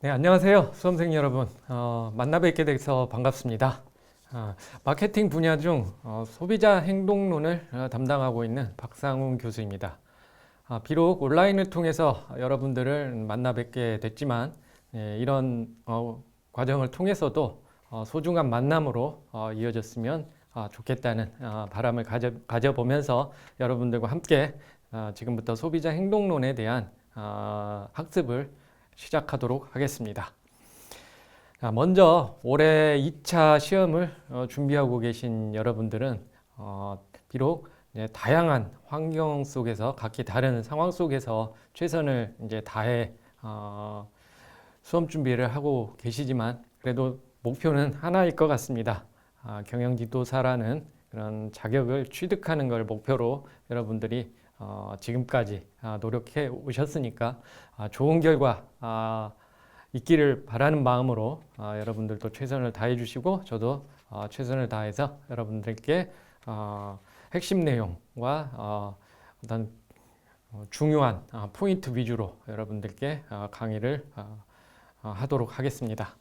네, 안녕하세요. 수험생 여러분. 만나 뵙게 돼서 반갑습니다. 마케팅 분야 중 소비자 행동론을 담당하고 있는 박상훈 교수입니다. 비록 온라인을 통해서 여러분들을 만나 뵙게 됐지만, 이런 과정을 통해서도 소중한 만남으로 이어졌으면 좋겠다는 바람을 가져보면서 여러분들과 함께 지금부터 소비자 행동론에 대한 학습을 시작하도록 하겠습니다. 먼저 올해 2차 시험을 준비하고 계신 여러분들은 비록 다양한 환경 속에서 각기 다른 상황 속에서 최선을 다해 수험 준비를 하고 계시지만 그래도 목표는 하나일 것 같습니다. 경영지도사라는 그런 자격을 취득하는 걸 목표로 여러분들이 지금까지 노력해 오셨으니까 좋은 결과 있기를 바라는 마음으로 여러분들도 최선을 다해 주시고 저도 최선을 다해서 여러분들께 핵심 내용과 어떤 중요한 포인트 위주로 여러분들께 강의를 하도록 하겠습니다.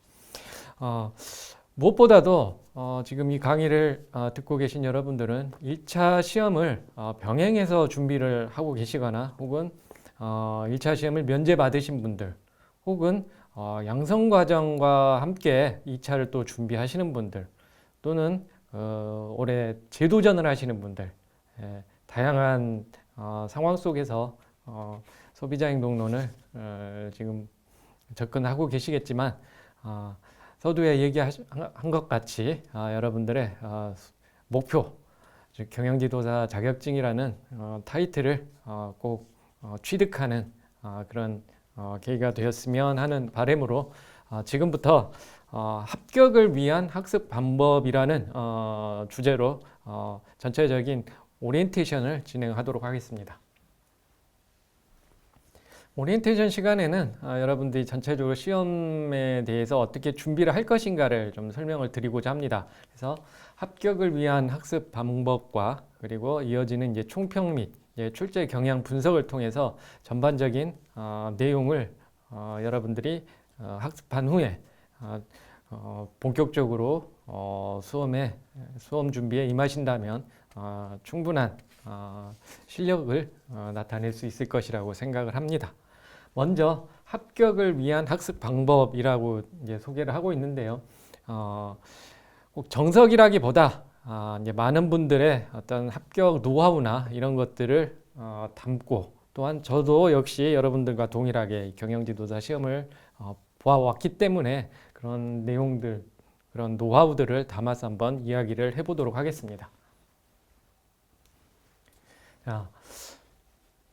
무엇보다도 지금 이 강의를 듣고 계신 여러분들은 1차 시험을 병행해서 준비를 하고 계시거나 혹은 1차 시험을 면제 받으신 분들 혹은 양성과정과 함께 2차를 또 준비하시는 분들 또는 올해 재도전을 하시는 분들 다양한 상황 속에서 소비자 행동론을 지금 접근하고 계시겠지만 서두에 얘기한 것 같이 여러분들의 목표, 즉 경영지도사 자격증이라는 타이틀을 꼭 취득하는 그런 계기가 되었으면 하는 바람으로 지금부터 합격을 위한 학습 방법이라는 주제로 전체적인 오리엔테이션을 진행하도록 하겠습니다. 오리엔테이션 시간에는 여러분들이 전체적으로 시험에 대해서 어떻게 준비를 할 것인가를 좀 설명을 드리고자 합니다. 그래서 합격을 위한 학습 방법과 그리고 이어지는 이제 총평 및 출제 경향 분석을 통해서 전반적인 내용을 여러분들이 학습한 후에 본격적으로 수험 준비에 임하신다면 충분한 실력을 나타낼 수 있을 것이라고 생각을 합니다. 먼저 합격을 위한 학습 방법이라고 이제 소개를 하고 있는데요. 꼭 정석이라기보다 이제 많은 분들의 어떤 합격 노하우나 이런 것들을 담고 또한 저도 역시 여러분들과 동일하게 경영지도사 시험을 보아왔기 때문에 그런 내용들, 그런 노하우들을 담아서 한번 이야기를 해보도록 하겠습니다. 자,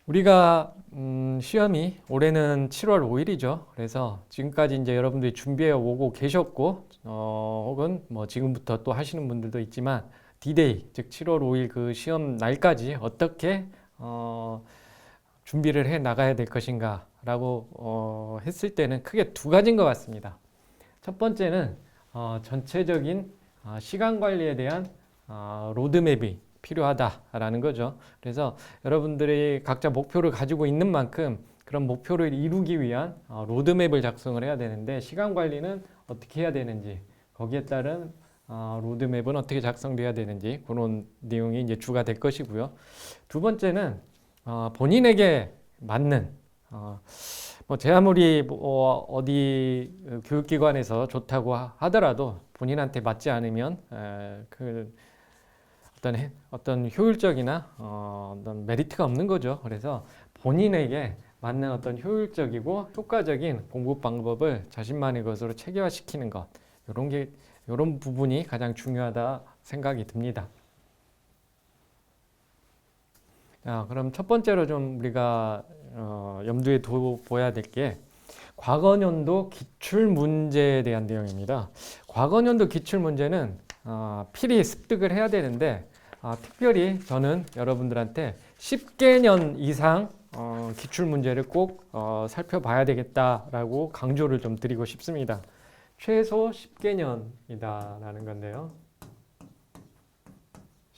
우리가 시험이 올해는 7월 5일이죠. 그래서 지금까지 이제 여러분들이 준비해 오고 계셨고 혹은 뭐 지금부터 또 하시는 분들도 있지만 D-Day, 즉 7월 5일 그 시험 날까지 어떻게 준비를 해 나가야 될 것인가 라고 했을 때는 크게 두 가지인 것 같습니다. 첫 번째는 전체적인 시간 관리에 대한 로드맵이 필요하다라는 거죠. 그래서 여러분들이 각자 목표를 가지고 있는 만큼 그런 목표를 이루기 위한 로드맵을 작성을 해야 되는데 시간 관리는 어떻게 해야 되는지 거기에 따른 로드맵은 어떻게 작성돼야 되는지 그런 내용이 이제 주가 될 것이고요. 두 번째는 본인에게 맞는 제 아무리 어디 교육기관에서 좋다고 하더라도 본인한테 맞지 않으면 그 어떤 효율적이나 어떤 메리트가 없는 거죠. 그래서 본인에게 맞는 어떤 효율적이고 효과적인 공부 방법을 자신만의 것으로 체계화시키는 것 이런 부분이 가장 중요하다 생각이 듭니다. 자, 그럼 첫 번째로 좀 우리가 염두에 둬야 될 게 과거년도 기출문제에 대한 내용입니다. 과거년도 기출문제는 필히 습득을 해야 되는데 특별히 저는 여러분들한테 10개년 이상 기출문제를 꼭 살펴봐야 되겠다라고 강조를 좀 드리고 싶습니다. 최소 10개년이다 라는 건데요.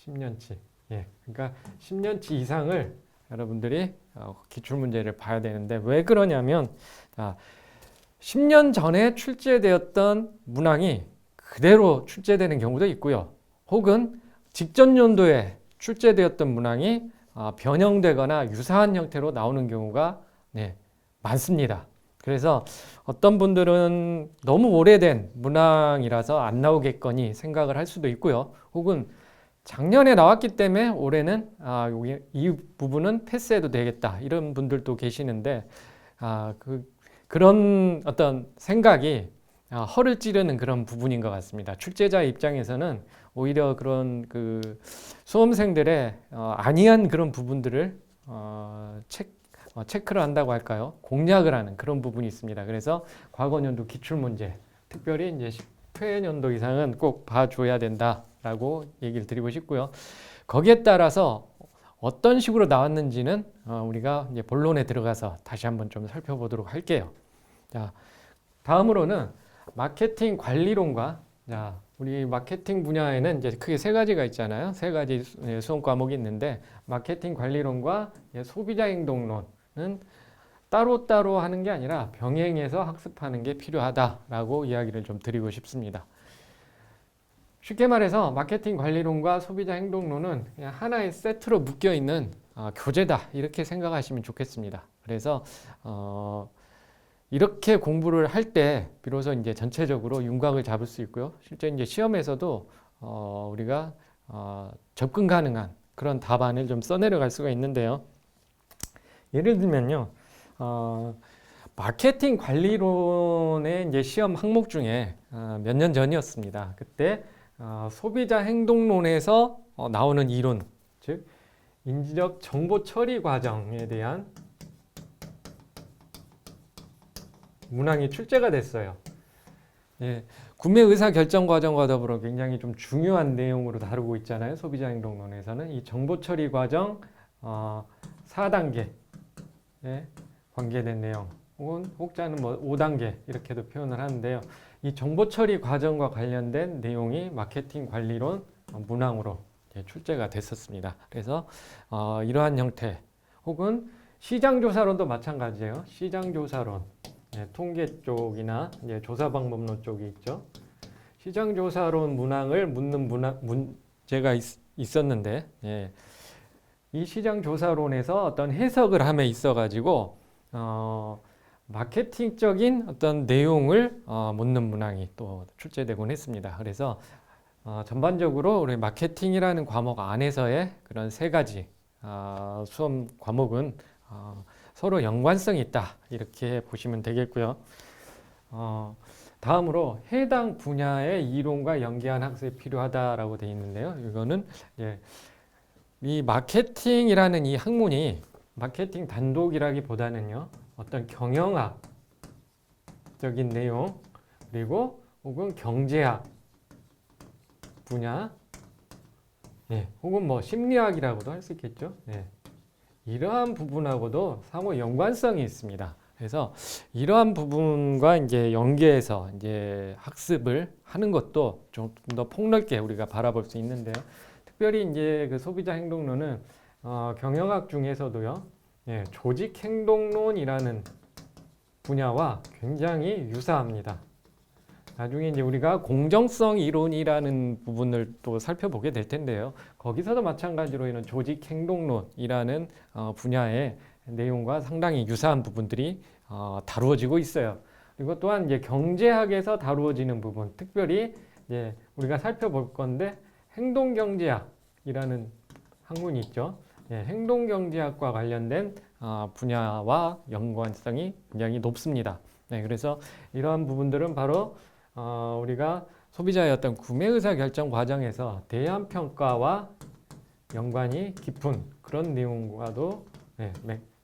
10년치. 예, 그러니까 10년치 이상을 여러분들이 기출문제를 봐야 되는데 왜 그러냐면 10년 전에 출제되었던 문항이 그대로 출제되는 경우도 있고요. 혹은 직전 연도에 출제되었던 문항이 변형되거나 유사한 형태로 나오는 경우가 많습니다. 그래서 어떤 분들은 너무 오래된 문항이라서 안 나오겠거니 생각을 할 수도 있고요. 혹은 작년에 나왔기 때문에 올해는 이 부분은 패스해도 되겠다 이런 분들도 계시는데 그런 어떤 생각이 허를 찌르는 그런 부분인 것 같습니다. 출제자 입장에서는 오히려 그런 그 수험생들의 아니한 그런 부분들을 체크를 한다고 할까요? 공략을 하는 그런 부분이 있습니다. 그래서 과거 연도 기출문제, 특별히 이제 10회 연도 이상은 꼭 봐줘야 된다라고 얘기를 드리고 싶고요. 거기에 따라서 어떤 식으로 나왔는지는 우리가 이제 본론에 들어가서 다시 한번 좀 살펴보도록 할게요. 자, 다음으로는 마케팅 관리론과 우리 마케팅 분야에는 이제 크게 세 가지가 있잖아요. 세 가지 수험 과목이 있는데 마케팅 관리론과 소비자 행동론은 따로따로 하는 게 아니라 병행해서 학습하는 게 필요하다라고 이야기를 좀 드리고 싶습니다. 쉽게 말해서 마케팅 관리론과 소비자 행동론은 그냥 하나의 세트로 묶여 있는 교재다 이렇게 생각하시면 좋겠습니다. 그래서 이렇게 공부를 할 때 비로소 이제 전체적으로 윤곽을 잡을 수 있고요. 실제 이제 시험에서도 우리가 접근 가능한 그런 답안을 좀 써내려갈 수가 있는데요. 예를 들면요, 마케팅 관리론의 이제 시험 항목 중에 몇 년 전이었습니다. 그때 소비자 행동론에서 나오는 이론, 즉 인지적 정보 처리 과정에 대한 문항이 출제가 됐어요. 구매 의사 결정 과정과 더불어 굉장히 좀 중요한 내용으로 다루고 있잖아요. 소비자 행동론에서는 이 정보 처리 과정 4단계에 관계된 내용 혹자는 뭐 5단계 이렇게도 표현을 하는데요. 이 정보 처리 과정과 관련된 내용이 마케팅 관리론 문항으로 출제가 됐었습니다. 그래서 이러한 형태 혹은 시장조사론도 마찬가지예요. 시장조사론 통계 쪽이나 조사 방법론 쪽이 있죠. 시장조사론 문항을 묻는 문제가 있었는데 이 시장조사론에서 어떤 해석을 함에 있어가지고 마케팅적인 어떤 내용을 묻는 문항이 또 출제되곤 했습니다. 그래서 전반적으로 우리 마케팅이라는 과목 안에서의 그런 세 가지 수험 과목은 서로 연관성이 있다 이렇게 보시면 되겠고요. 다음으로 해당 분야의 이론과 연계한 학습이 필요하다라고 되어 있는데요. 이거는 이 마케팅이라는 이 학문이 마케팅 단독이라기보다는요, 어떤 경영학적인 내용 그리고 혹은 경제학 분야, 혹은 뭐 심리학이라고도 할 수 있겠죠. 이러한 부분하고도 상호 연관성이 있습니다. 그래서 이러한 부분과 이제 연계해서 이제 학습을 하는 것도 좀 더 폭넓게 우리가 바라볼 수 있는데요. 특별히 이제 그 소비자 행동론은 경영학 중에서도요, 조직 행동론이라는 분야와 굉장히 유사합니다. 나중에 이제 우리가 공정성 이론이라는 부분을 또 살펴보게 될 텐데요. 거기서도 마찬가지로 이런 조직 행동론이라는 분야의 내용과 상당히 유사한 부분들이 다루어지고 있어요. 그리고 또한 이제 경제학에서 다루어지는 부분, 특별히 이제 우리가 살펴볼 건데 행동경제학이라는 학문이 있죠. 행동경제학과 관련된 분야와 연관성이 굉장히 높습니다. 그래서 이러한 부분들은 바로 우리가 소비자의 어떤 구매 의사 결정 과정에서 대안 평가와 연관이 깊은 그런 내용과도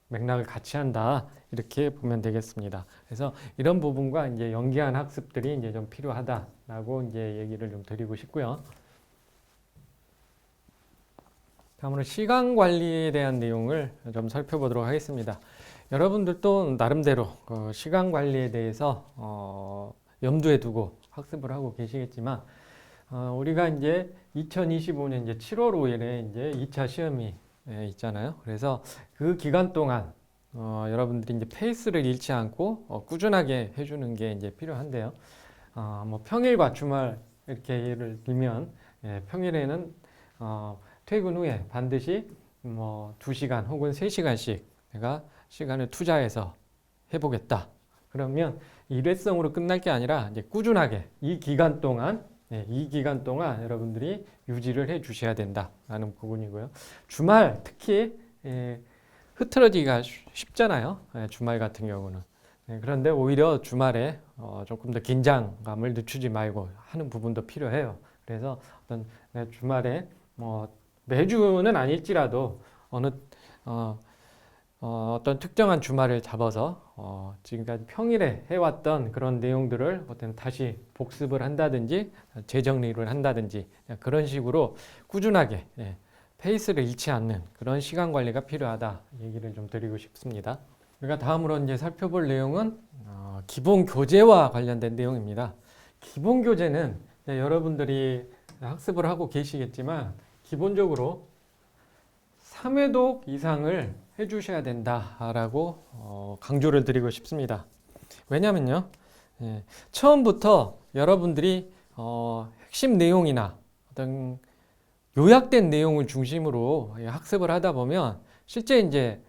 맥락을 같이 한다 이렇게 보면 되겠습니다. 그래서 이런 부분과 이제 연계한 학습들이 이제 좀 필요하다라고 이제 얘기를 좀 드리고 싶고요. 다음으로 시간 관리에 대한 내용을 좀 살펴보도록 하겠습니다. 여러분들도 나름대로 시간 관리에 대해서 염두에 두고 학습을 하고 계시겠지만, 우리가 이제 2025년 이제 7월 5일에 이제 2차 시험이 있잖아요. 그래서 그 기간 동안 여러분들이 이제 페이스를 잃지 않고 꾸준하게 해주는 게 이제 필요한데요. 뭐 평일과 주말 이렇게 예를 들면 평일에는 퇴근 후에 반드시 뭐 2시간 혹은 3시간씩 내가 시간을 투자해서 해보겠다. 그러면 일회성으로 끝날 게 아니라 이제 꾸준하게 이 기간 동안 여러분들이 유지를 해 주셔야 된다라는 부분이고요. 주말 특히 흐트러지기가 쉽잖아요. 주말 같은 경우는. 그런데 오히려 주말에 조금 더 긴장감을 늦추지 말고 하는 부분도 필요해요. 그래서 어떤 주말에 뭐 매주는 아닐지라도 어떤 특정한 주말을 잡아서 지금까지 평일에 해왔던 그런 내용들을 다시 복습을 한다든지 재정리를 한다든지 그런 식으로 꾸준하게 페이스를 잃지 않는 그런 시간 관리가 필요하다 얘기를 좀 드리고 싶습니다. 우리가 다음으로 이제 살펴볼 내용은 기본 교재와 관련된 내용입니다. 기본 교재는 여러분들이 학습을 하고 계시겠지만 기본적으로 3회독 이상을 해주셔야 된다라고 강조를 드리고 싶습니다. 왜냐면요, 처음부터 여러분들이 핵심 내용이나 어떤 요약된 내용을 중심으로 학습을 하다 보면 실제 이제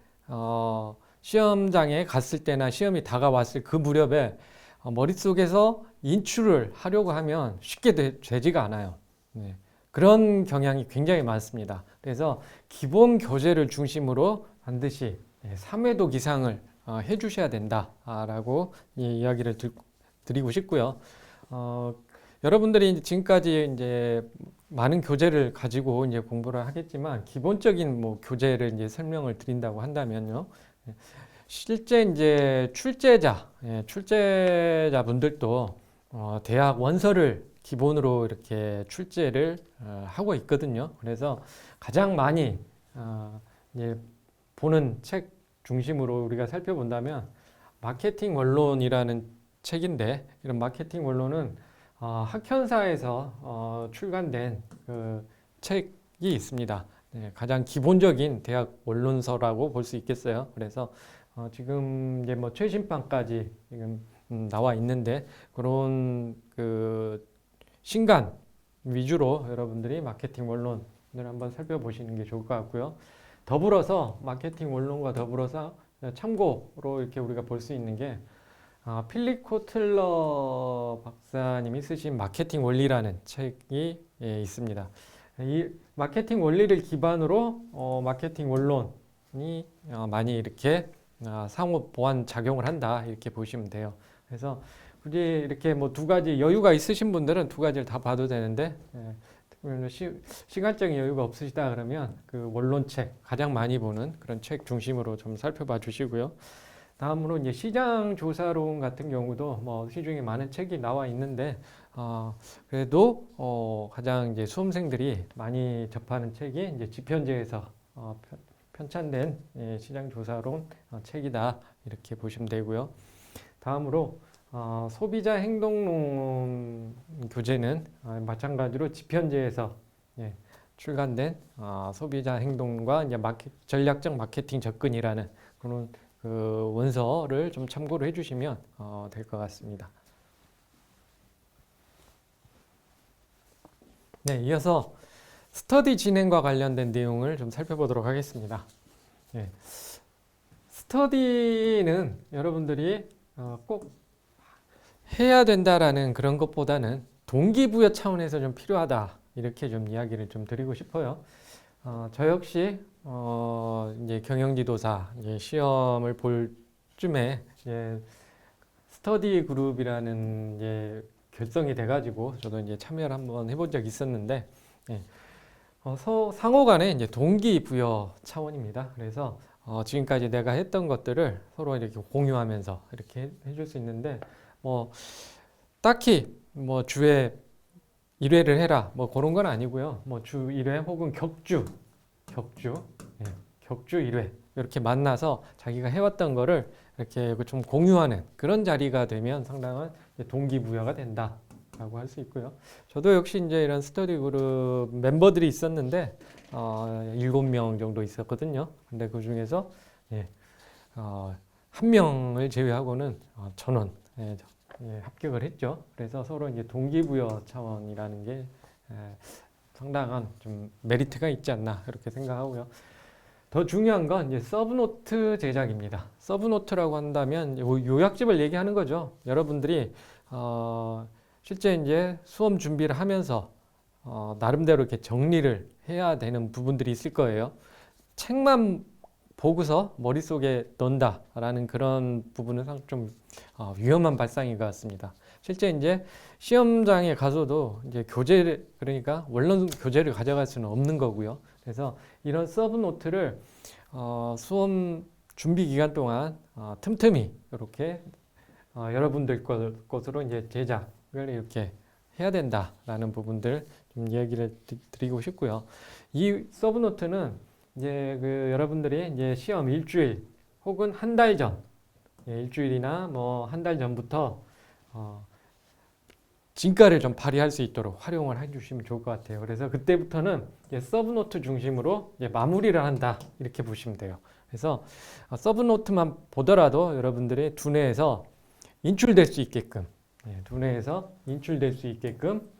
시험장에 갔을 때나 시험이 다가왔을 그 무렵에 머릿속에서 인출을 하려고 하면 쉽게 되지가 않아요. 그런 경향이 굉장히 많습니다. 그래서 기본 교재를 중심으로 반드시 3회독 이상을 해주셔야 된다라고 이야기를 드리고 싶고요. 여러분들이 지금까지 이제 많은 교재를 가지고 이제 공부를 하겠지만 기본적인 뭐 교재를 이제 설명을 드린다고 한다면요. 실제 이제 출제자분들도 대학 원서를 기본으로 이렇게 출제를 하고 있거든요. 그래서 가장 많이 이제 보는 책 중심으로 우리가 살펴본다면 마케팅 원론이라는 책인데 이런 마케팅 원론은 학현사에서 출간된 그 책이 있습니다. 가장 기본적인 대학 원론서라고 볼 수 있겠어요. 그래서 지금 이제 뭐 최신판까지 지금 나와 있는데 그런 그 신간 위주로 여러분들이 마케팅 원론을 한번 살펴보시는 게 좋을 것 같고요. 더불어서 마케팅 원론과 더불어서 참고로 이렇게 우리가 볼 수 있는 게 필립 코틀러 박사님이 쓰신 마케팅 원리라는 책이 있습니다. 이 마케팅 원리를 기반으로 마케팅 원론이 많이 이렇게 상호 보완 작용을 한다 이렇게 보시면 돼요. 그래서 굳이 이렇게 뭐 2가지 여유가 있으신 분들은 2가지를 다 봐도 되는데 시간적인 여유가 없으시다 그러면 그 원론책 가장 많이 보는 그런 책 중심으로 좀 살펴봐 주시고요. 다음으로 이제 시장 조사론 같은 경우도 뭐 시중에 많은 책이 나와 있는데 그래도 가장 이제 수험생들이 많이 접하는 책이 이제 집현지에서 편찬된 시장 조사론 책이다 이렇게 보시면 되고요. 다음으로 소비자 행동론 교재는 마찬가지로 집현지에서 출간된 소비자 행동과 이제 전략적 마케팅 접근이라는 그런 그 원서를 좀 참고로 해주시면 될 것 같습니다. 네, 이어서 스터디 진행과 관련된 내용을 좀 살펴보도록 하겠습니다. 스터디는 여러분들이 꼭 해야 된다라는 그런 것보다는 동기부여 차원에서 좀 필요하다 이렇게 좀 이야기를 좀 드리고 싶어요. 저 역시 이제 경영지도사 이제 시험을 볼 쯤에 스터디 그룹이라는 이제 결성이 돼가지고 저도 이제 참여를 한번 해본 적이 있었는데 상호간에 이제 동기부여 차원입니다. 그래서 지금까지 내가 했던 것들을 서로 이렇게 공유하면서 이렇게 해줄 수 있는데 뭐 딱히 뭐 주에 1회를 해라 뭐 그런 건 아니고요. 뭐 주 1회 혹은 격주 1회 이렇게 만나서 자기가 해왔던 거를 이렇게 좀 공유하는 그런 자리가 되면 상당한 동기부여가 된다라고 할 수 있고요. 저도 역시 이제 이런 스터디 그룹 멤버들이 있었는데 7명 정도 있었거든요. 근데 그 중에서 한 명을 제외하고는 전원 합격을 했죠. 그래서 서로 이제 동기부여 차원이라는 게 상당한 좀 메리트가 있지 않나 이렇게 생각하고요. 더 중요한 건 이제 서브노트 제작입니다. 서브노트라고 한다면 요약집을 얘기하는 거죠. 여러분들이 실제 이제 수험 준비를 하면서 나름대로 이렇게 정리를 해야 되는 부분들이 있을 거예요. 책만 보고서 머릿속에 넣는다라는 그런 부분은 좀 위험한 발상인 것 같습니다. 실제 이제 시험장에 가서도 이제 그러니까 원론 교재를 가져갈 수는 없는 거고요. 그래서 이런 서브노트를 수험 준비 기간 동안 틈틈이 이렇게 여러분들 것으로 이제 제작을 이렇게 해야 된다라는 부분들 좀 이야기를 드리고 싶고요. 이 서브노트는 이제 여러분들이 이제 시험 일주일 혹은 한 달 전, 일주일이나 뭐 한 달 전부터 진가를 좀 발휘할 수 있도록 활용을 해주시면 좋을 것 같아요. 그래서 그때부터는 이제 서브노트 중심으로 이제 마무리를 한다 이렇게 보시면 돼요. 그래서 서브노트만 보더라도 여러분들의 두뇌에서 인출될 수 있게끔, 두뇌에서 인출될 수 있게끔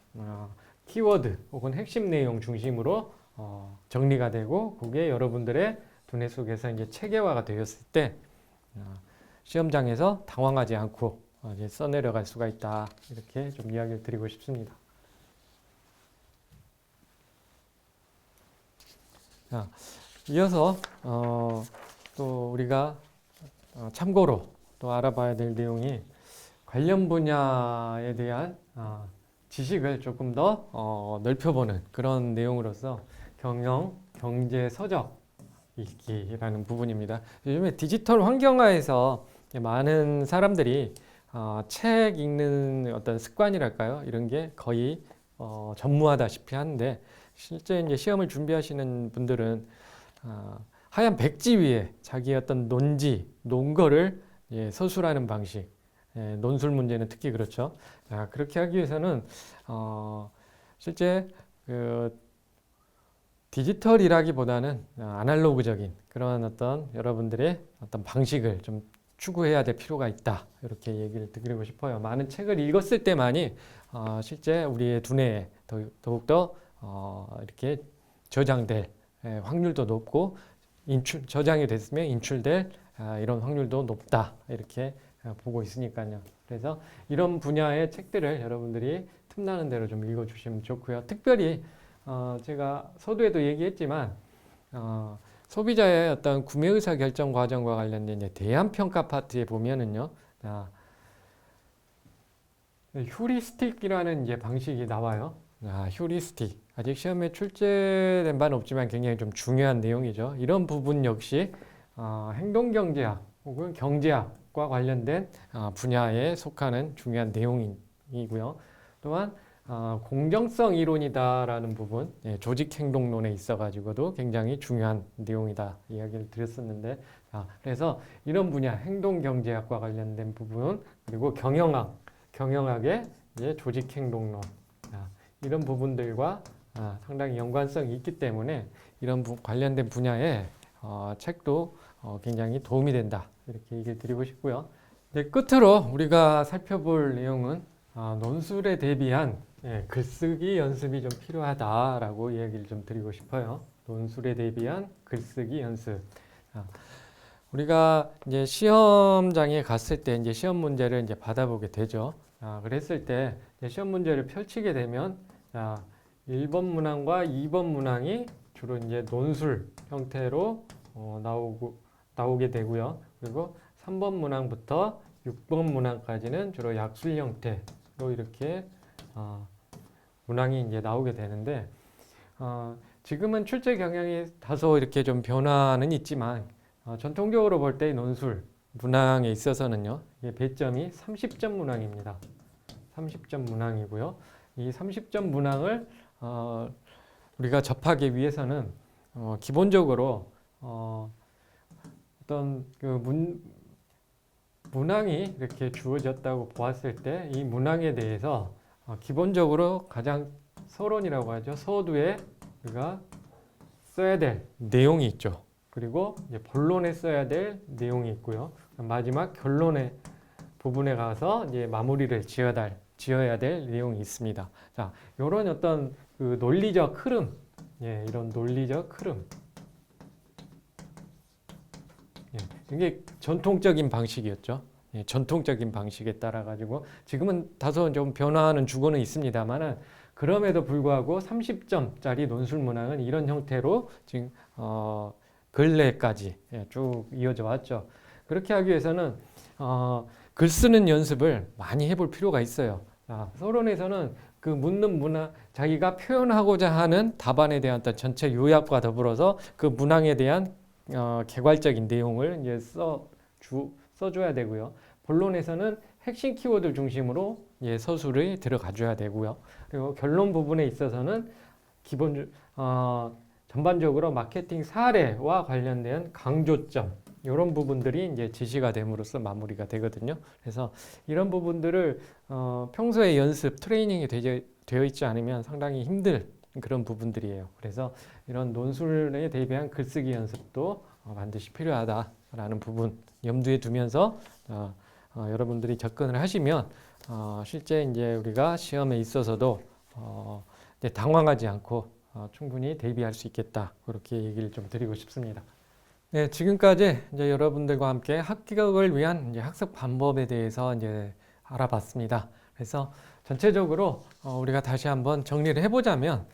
키워드 혹은 핵심 내용 중심으로 정리가 되고 그게 여러분들의 두뇌 속에서 이제 체계화가 되었을 때 시험장에서 당황하지 않고 이제 써내려갈 수가 있다 이렇게 좀 이야기를 드리고 싶습니다. 자, 이어서 또 우리가 참고로 또 알아봐야 될 내용이 관련 분야에 대한 지식을 조금 더 넓혀보는 그런 내용으로서 경영, 경제, 서적 읽기라는 부분입니다. 요즘에 디지털 환경화에서 많은 사람들이 책 읽는 어떤 습관이랄까요? 이런 게 거의 전무하다시피 하는데 실제 이제 시험을 준비하시는 분들은 하얀 백지 위에 자기의 어떤 논거를 서술하는 방식, 논술 문제는 특히 그렇죠. 그렇게 하기 위해서는 실제 디지털이라기보다는 아날로그적인 그런 어떤 여러분들의 어떤 방식을 좀 추구해야 될 필요가 있다. 이렇게 얘기를 드리고 싶어요. 많은 책을 읽었을 때만이 실제 우리의 두뇌에 더욱더 이렇게 저장될 확률도 높고 저장이 됐으면 인출될 이런 확률도 높다. 이렇게 보고 있으니까요. 그래서 이런 분야의 책들을 여러분들이 틈나는 대로 좀 읽어주시면 좋고요. 특별히 제가 서두에도 얘기했지만 소비자의 어떤 구매 의사 결정 과정과 관련된 이제 대안 평가 파트에 보면은요, 휴리스틱이라는 이제 방식이 나와요. 휴리스틱 아직 시험에 출제된 바는 없지만 굉장히 좀 중요한 내용이죠. 이런 부분 역시 행동경제학 혹은 경제학과 관련된 분야에 속하는 중요한 내용이고요. 또한 공정성 이론이다라는 부분, 조직행동론에 있어가지고도 굉장히 중요한 내용이다 이야기를 드렸었는데, 그래서 이런 분야, 행동경제학과 관련된 부분, 그리고 경영학의 조직행동론, 이런 부분들과 상당히 연관성이 있기 때문에 이런 관련된 분야의 책도 굉장히 도움이 된다 이렇게 얘기를 드리고 싶고요. 이제 끝으로 우리가 살펴볼 내용은 논술에 대비한 글쓰기 연습이 좀 필요하다라고 얘기를 좀 드리고 싶어요. 논술에 대비한 글쓰기 연습. 우리가 이제 시험장에 갔을 때 이제 시험 문제를 이제 받아보게 되죠. 그랬을 때 시험 문제를 펼치게 되면 1번 문항과 2번 문항이 주로 이제 논술 형태로 나오게 되고요. 그리고 3번 문항부터 6번 문항까지는 주로 약술 형태로 이렇게 문항이 이제 나오게 되는데 지금은 출제 경향이 다소 이렇게 좀 변화는 있지만 전통적으로 볼 때 논술 문항에 있어서는요, 이게 배점이 30점 문항입니다. 30점 문항이고요. 이 30점 문항을 우리가 접하기 위해서는 기본적으로 어떤 문항이 이렇게 주어졌다고 보았을 때 이 문항에 대해서 기본적으로 가장 서론이라고 하죠. 서두에 우리가 써야 될 내용이 있죠. 그리고 이제 본론에 써야 될 내용이 있고요. 마지막 결론의 부분에 가서 이제 마무리를 지어야 될 내용이 있습니다. 자, 이런 어떤 그 논리적 흐름, 예, 이런 논리적 흐름. 예, 이게 전통적인 방식이었죠. 예, 전통적인 방식에 따라 가지고 지금은 다소 좀 변화하는 주고는 있습니다만은 그럼에도 불구하고 30점짜리 논술 문항은 이런 형태로 지금 근래까지 예, 쭉 이어져 왔죠. 그렇게 하기 위해서는 글 쓰는 연습을 많이 해볼 필요가 있어요. 서론에서는 그 묻는 문항, 자기가 표현하고자 하는 답안에 대한 어떤 전체 요약과 더불어서 그 문항에 대한 개괄적인 내용을 이제 써줘야 되고요. 본론에서는 핵심 키워드 중심으로 예, 서술이 들어가줘야 되고요. 그리고 결론 부분에 있어서는 전반적으로 마케팅 사례와 관련된 강조점 이런 부분들이 이제 제시가 됨으로써 마무리가 되거든요. 그래서 이런 부분들을 평소에 연습, 트레이닝이 되어 있지 않으면 상당히 힘들 그런 부분들이에요. 그래서 이런 논술에 대비한 글쓰기 연습도 반드시 필요하다라는 부분 염두에 두면서 여러분들이 접근을 하시면 실제 이제 우리가 시험에 있어서도 이제 당황하지 않고 충분히 대비할 수 있겠다. 그렇게 얘기를 좀 드리고 싶습니다. 네, 지금까지 이제 여러분들과 함께 합격을 위한 이제 학습 방법에 대해서 이제 알아봤습니다. 그래서 전체적으로 우리가 다시 한번 정리를 해보자면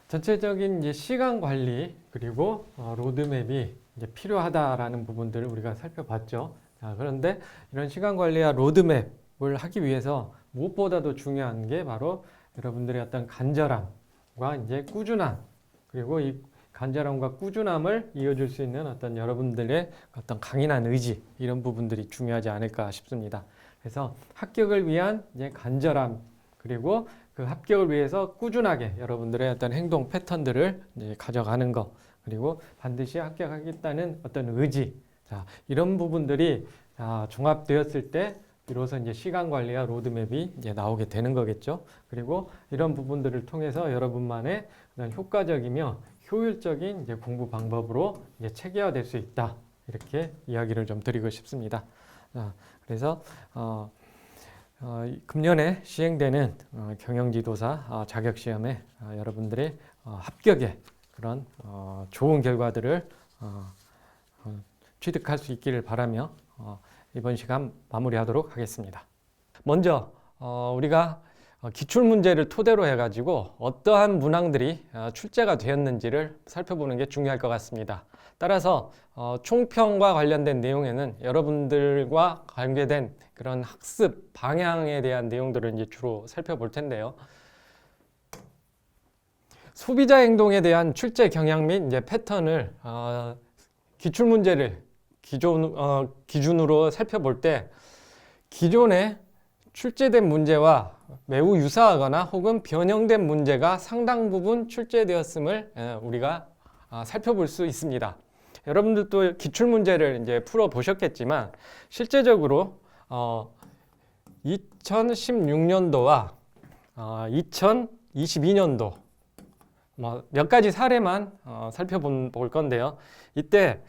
전체적인 이제 시간 관리 그리고 로드맵이 이제 필요하다라는 부분들을 우리가 살펴봤죠. 자, 그런데 이런 시간 관리와 로드맵을 하기 위해서 무엇보다도 중요한 게 바로 여러분들의 어떤 간절함과 이제 꾸준함 그리고 이 간절함과 꾸준함을 이어줄 수 있는 어떤 여러분들의 어떤 강인한 의지 이런 부분들이 중요하지 않을까 싶습니다. 그래서 합격을 위한 이제 간절함 그리고 그 합격을 위해서 꾸준하게 여러분들의 어떤 행동 패턴들을 이제 가져가는 것 그리고 반드시 합격하겠다는 어떤 의지 자, 이런 부분들이 종합되었을 때 비로소 이제 시간 관리와 로드맵이 이제 나오게 되는 거겠죠. 그리고 이런 부분들을 통해서 여러분만의 효과적이며 효율적인 이제 공부 방법으로 이제 체계화될 수 있다. 이렇게 이야기를 좀 드리고 싶습니다. 그래서 금년에 시행되는 경영지도사 자격시험에 여러분들의 합격의 그런 좋은 결과들을 취득할 수 있기를 바라며 이번 시간 마무리하도록 하겠습니다. 먼저 우리가 기출문제를 토대로 해가지고 어떠한 문항들이 출제가 되었는지를 살펴보는 게 중요할 것 같습니다. 따라서 총평과 관련된 내용에는 여러분들과 관계된 그런 학습 방향에 대한 내용들을 이제 주로 살펴볼 텐데요. 소비자 행동에 대한 출제 경향 및 이제 패턴을 기출문제를 기준으로 살펴볼 때 기존에 출제된 문제와 매우 유사하거나 혹은 변형된 문제가 상당 부분 출제되었음을 우리가 살펴볼 수 있습니다. 여러분들도 기출문제를 이제 풀어 보셨겠지만 실제적으로 2016년도와 2022년도 몇 가지 사례만 살펴볼 건데요. 이때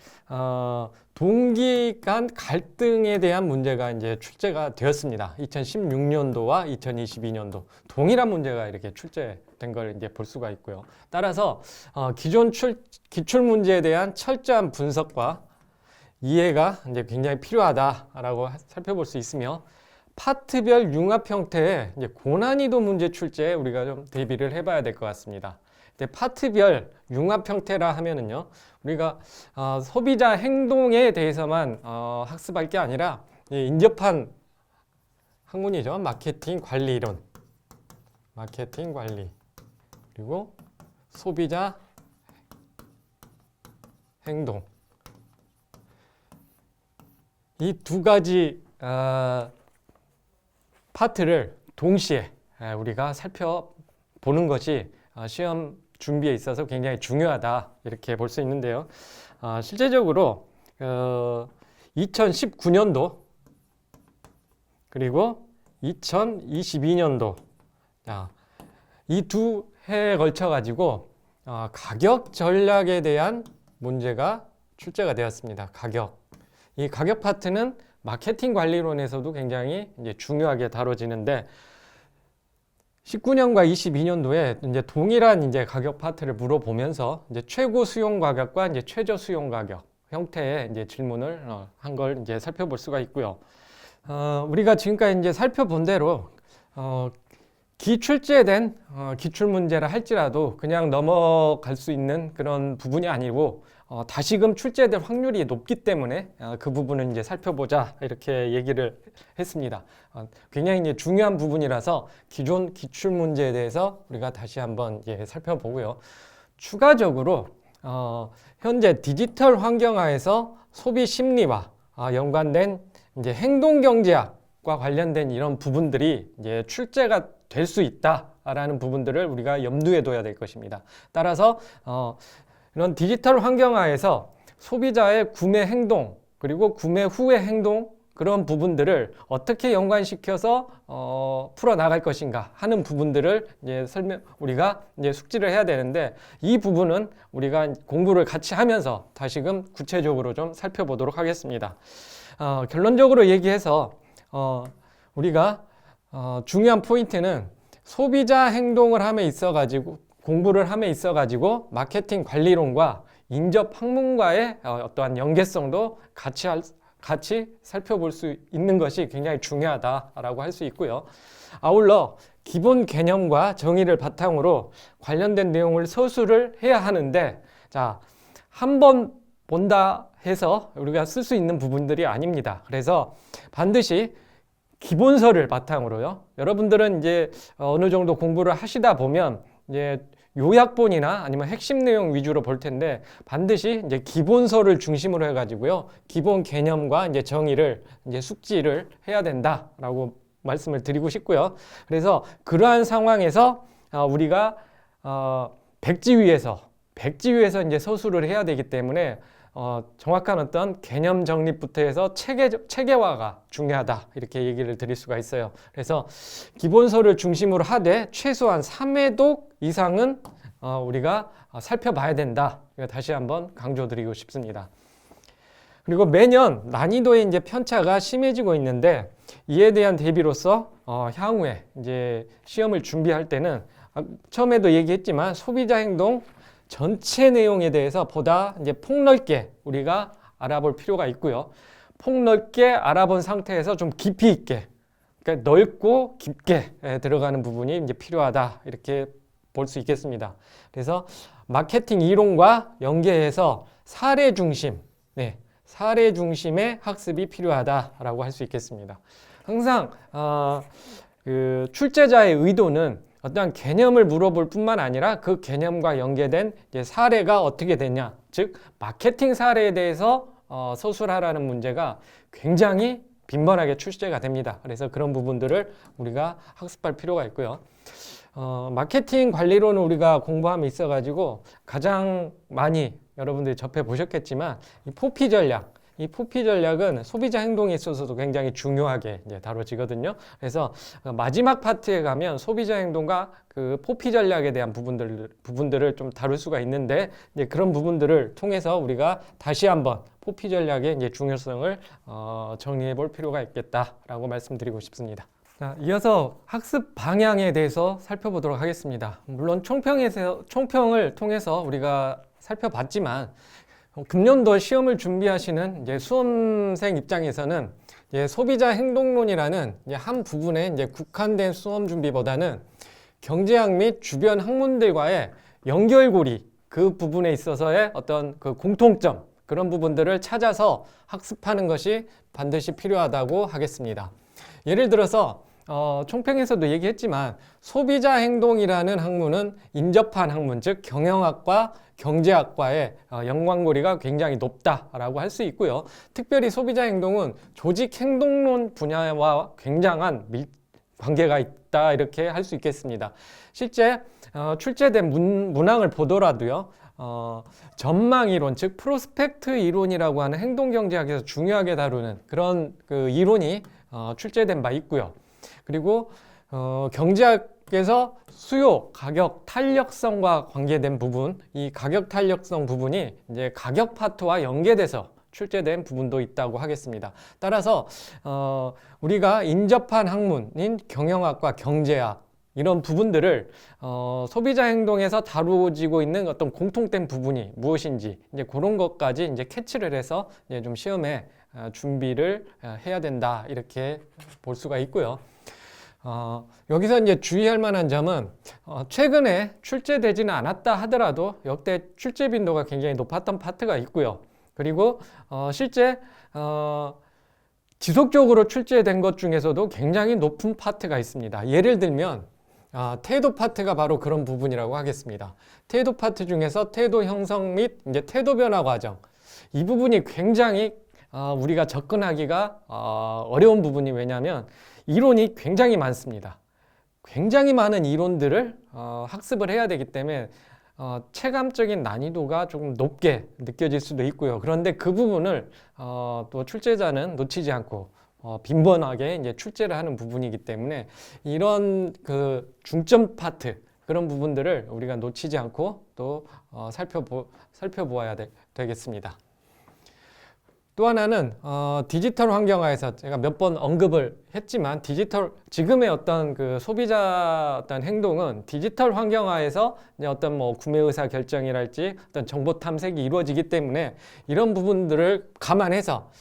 동기 간 갈등에 대한 문제가 이제 출제가 되었습니다. 2016년도와 2022년도 동일한 문제가 이렇게 출제된 걸 이제 볼 수가 있고요. 따라서 기존 기출 문제에 대한 철저한 분석과 이해가 이제 굉장히 필요하다라고 살펴볼 수 있으며 파트별 융합 형태의 이제 고난이도 문제 출제에 우리가 좀 대비를 해봐야 될 것 같습니다. 파트별 융합 형태라 하면은요, 우리가 소비자 행동에 대해서만 학습할 게 아니라 인접한 학문이죠. 마케팅 관리 이론, 마케팅 관리, 그리고 소비자 행동. 이 두 가지 파트를 동시에 우리가 살펴보는 것이 시험 준비에 있어서 굉장히 중요하다 이렇게 볼 수 있는데요. 실제적으로 2019년도 그리고 2022년도 이 두 해에 걸쳐 가지고 가격 전략에 대한 문제가 출제가 되었습니다. 가격. 이 가격 파트는 마케팅 관리론에서도 굉장히 이제 중요하게 다뤄지는데 19년과 22년도에 이제 동일한 이제 가격 파트를 물어보면서 이제 최고 수용 가격과 이제 최저 수용 가격 형태의 이제 질문을 한 걸 이제 살펴볼 수가 있고요. 우리가 지금까지 이제 살펴본 대로 기출제된 기출 문제라 할지라도 그냥 넘어갈 수 있는 그런 부분이 아니고 다시금 출제될 확률이 높기 때문에 그 부분을 이제 살펴보자 이렇게 얘기를 했습니다. 굉장히 이제 중요한 부분이라서 기존 기출 문제에 대해서 우리가 다시 한번 살펴보고요. 추가적으로 현재 디지털 환경하에서 소비 심리와 연관된 이제 행동 경제학과 관련된 이런 부분들이 이제 출제가 될 수 있다라는 부분들을 우리가 염두에 둬야 될 것입니다. 따라서 이런 디지털 환경하에서 소비자의 구매 행동 그리고 구매 후의 행동 그런 부분들을 어떻게 연관시켜서 풀어나갈 것인가 하는 부분들을 이제 우리가 이제 숙지를 해야 되는데 이 부분은 우리가 공부를 같이 하면서 다시금 구체적으로 좀 살펴보도록 하겠습니다. 결론적으로 얘기해서 우리가 중요한 포인트는 소비자 행동을 함에 있어 가지고 공부를 함에 있어 가지고 마케팅 관리론과 인접 학문과의 어떠한 연계성도 같이 살펴볼 수 있는 것이 굉장히 중요하다라고 할 수 있고요. 아울러 기본 개념과 정의를 바탕으로 관련된 내용을 서술을 해야 하는데 자, 한 번 본다 해서 우리가 쓸 수 있는 부분들이 아닙니다. 그래서 반드시 기본서를 바탕으로요. 여러분들은 이제 어느 정도 공부를 하시다 보면 이제 요약본이나 아니면 핵심 내용 위주로 볼 텐데 반드시 이제 기본서를 중심으로 해가지고요. 기본 개념과 이제 정의를 이제 숙지를 해야 된다라고 말씀을 드리고 싶고요. 그래서 그러한 상황에서 우리가 백지 위에서 이제 서술을 해야 되기 때문에 정확한 어떤 개념 정립부터 해서 체계화가 중요하다 이렇게 얘기를 드릴 수가 있어요. 그래서 기본서를 중심으로 하되 최소한 3회독 이상은 우리가 살펴봐야 된다. 다시 한번 강조드리고 싶습니다. 그리고 매년 난이도의 이제 편차가 심해지고 있는데 이에 대한 대비로서 향후에 이제 시험을 준비할 때는 처음에도 얘기했지만 소비자 행동 전체 내용에 대해서 보다 이제 폭넓게 우리가 알아볼 필요가 있고요. 폭넓게 알아본 상태에서 좀 깊이 있게, 그러니까 넓고 깊게 들어가는 부분이 이제 필요하다 이렇게 볼 수 있겠습니다. 그래서 마케팅 이론과 연계해서 사례 중심, 사례 중심의 학습이 필요하다라고 할 수 있겠습니다. 항상 그 출제자의 의도는 어떠한 개념을 물어볼 뿐만 아니라 그 개념과 연계된 이제 사례가 어떻게 되냐, 즉 마케팅 사례에 대해서 서술하라는 문제가 굉장히 빈번하게 출제가 됩니다. 그래서 그런 부분들을 우리가 학습할 필요가 있고요. 마케팅 관리론을 우리가 공부함에 있어 가지고 가장 많이 여러분들이 접해 보셨겠지만 이 포피 전략, 이 포피 전략은 소비자 행동에 있어서도 굉장히 중요하게 이제 다뤄지거든요. 그래서 마지막 파트에 가면 소비자 행동과 그 포피 전략에 대한 부분들을 좀 다룰 수가 있는데 이제 그런 부분들을 통해서 우리가 다시 한번 포피 전략의 이제 중요성을 정리해 볼 필요가 있겠다라고 말씀드리고 싶습니다. 자, 이어서 학습 방향에 대해서 살펴보도록 하겠습니다. 물론 총평을 통해서 우리가 살펴봤지만 금년도 시험을 준비하시는 이제 수험생 입장에서는 이제 소비자 행동론이라는 이제 한 부분에 이제 국한된 수험 준비보다는 경제학 및 주변 학문들과의 연결고리 그 부분에 있어서의 어떤 그 공통점 그런 부분들을 찾아서 학습하는 것이 반드시 필요하다고 하겠습니다. 예를 들어서 총평에서도 얘기했지만 소비자 행동이라는 학문은 인접한 학문, 즉 경영학과 경제학과의 연관고리가 굉장히 높다라고 할 수 있고요. 특별히 소비자 행동은 조직 행동론 분야와 굉장한 관계가 있다 이렇게 할 수 있겠습니다. 실제 출제된 문항을 보더라도요. 전망 이론, 즉 프로스펙트 이론이라고 하는 행동경제학에서 중요하게 다루는 그런 그 이론이 출제된 바 있고요. 그리고 경제학 그래서 수요, 가격, 탄력성과 관계된 부분, 이 가격 탄력성 부분이 이제 가격 파트와 연계돼서 출제된 부분도 있다고 하겠습니다. 따라서 우리가 인접한 학문인 경영학과 경제학 이런 부분들을 소비자 행동에서 다루어지고 있는 어떤 공통된 부분이 무엇인지 이제 그런 것까지 이제 캐치를 해서 이제 좀 시험에 준비를 해야 된다 이렇게 볼 수가 있고요. 여기서 이제 주의할 만한 점은 최근에 출제되지는 않았다 하더라도 역대 출제 빈도가 굉장히 높았던 파트가 있고요. 그리고 실제 지속적으로 출제된 것 중에서도 굉장히 높은 파트가 있습니다. 예를 들면 태도 파트가 바로 그런 부분이라고 하겠습니다. 태도 파트 중에서 태도 형성 및 이제 태도 변화 과정 이 부분이 굉장히 우리가 접근하기가 어려운 부분이 왜냐하면 이론이 굉장히 많습니다. 굉장히 많은 이론들을 학습을 해야 되기 때문에 체감적인 난이도가 조금 높게 느껴질 수도 있고요. 그런데 그 부분을 또 출제자는 놓치지 않고 빈번하게 이제 출제를 하는 부분이기 때문에 이런 그 중점 파트 그런 부분들을 우리가 놓치지 않고 또 살펴보아야 되겠습니다. 또 하나는 디지털 환경화에서 제가 몇 번 언급을 했지만 지금의 어떤 그 소비자 어떤 행동은 디지털 환경화에서 이제 어떤 뭐 구매 의사 결정이랄지 어떤 정보 탐색이 이루어지기 때문에 이런 부분들을 감안해서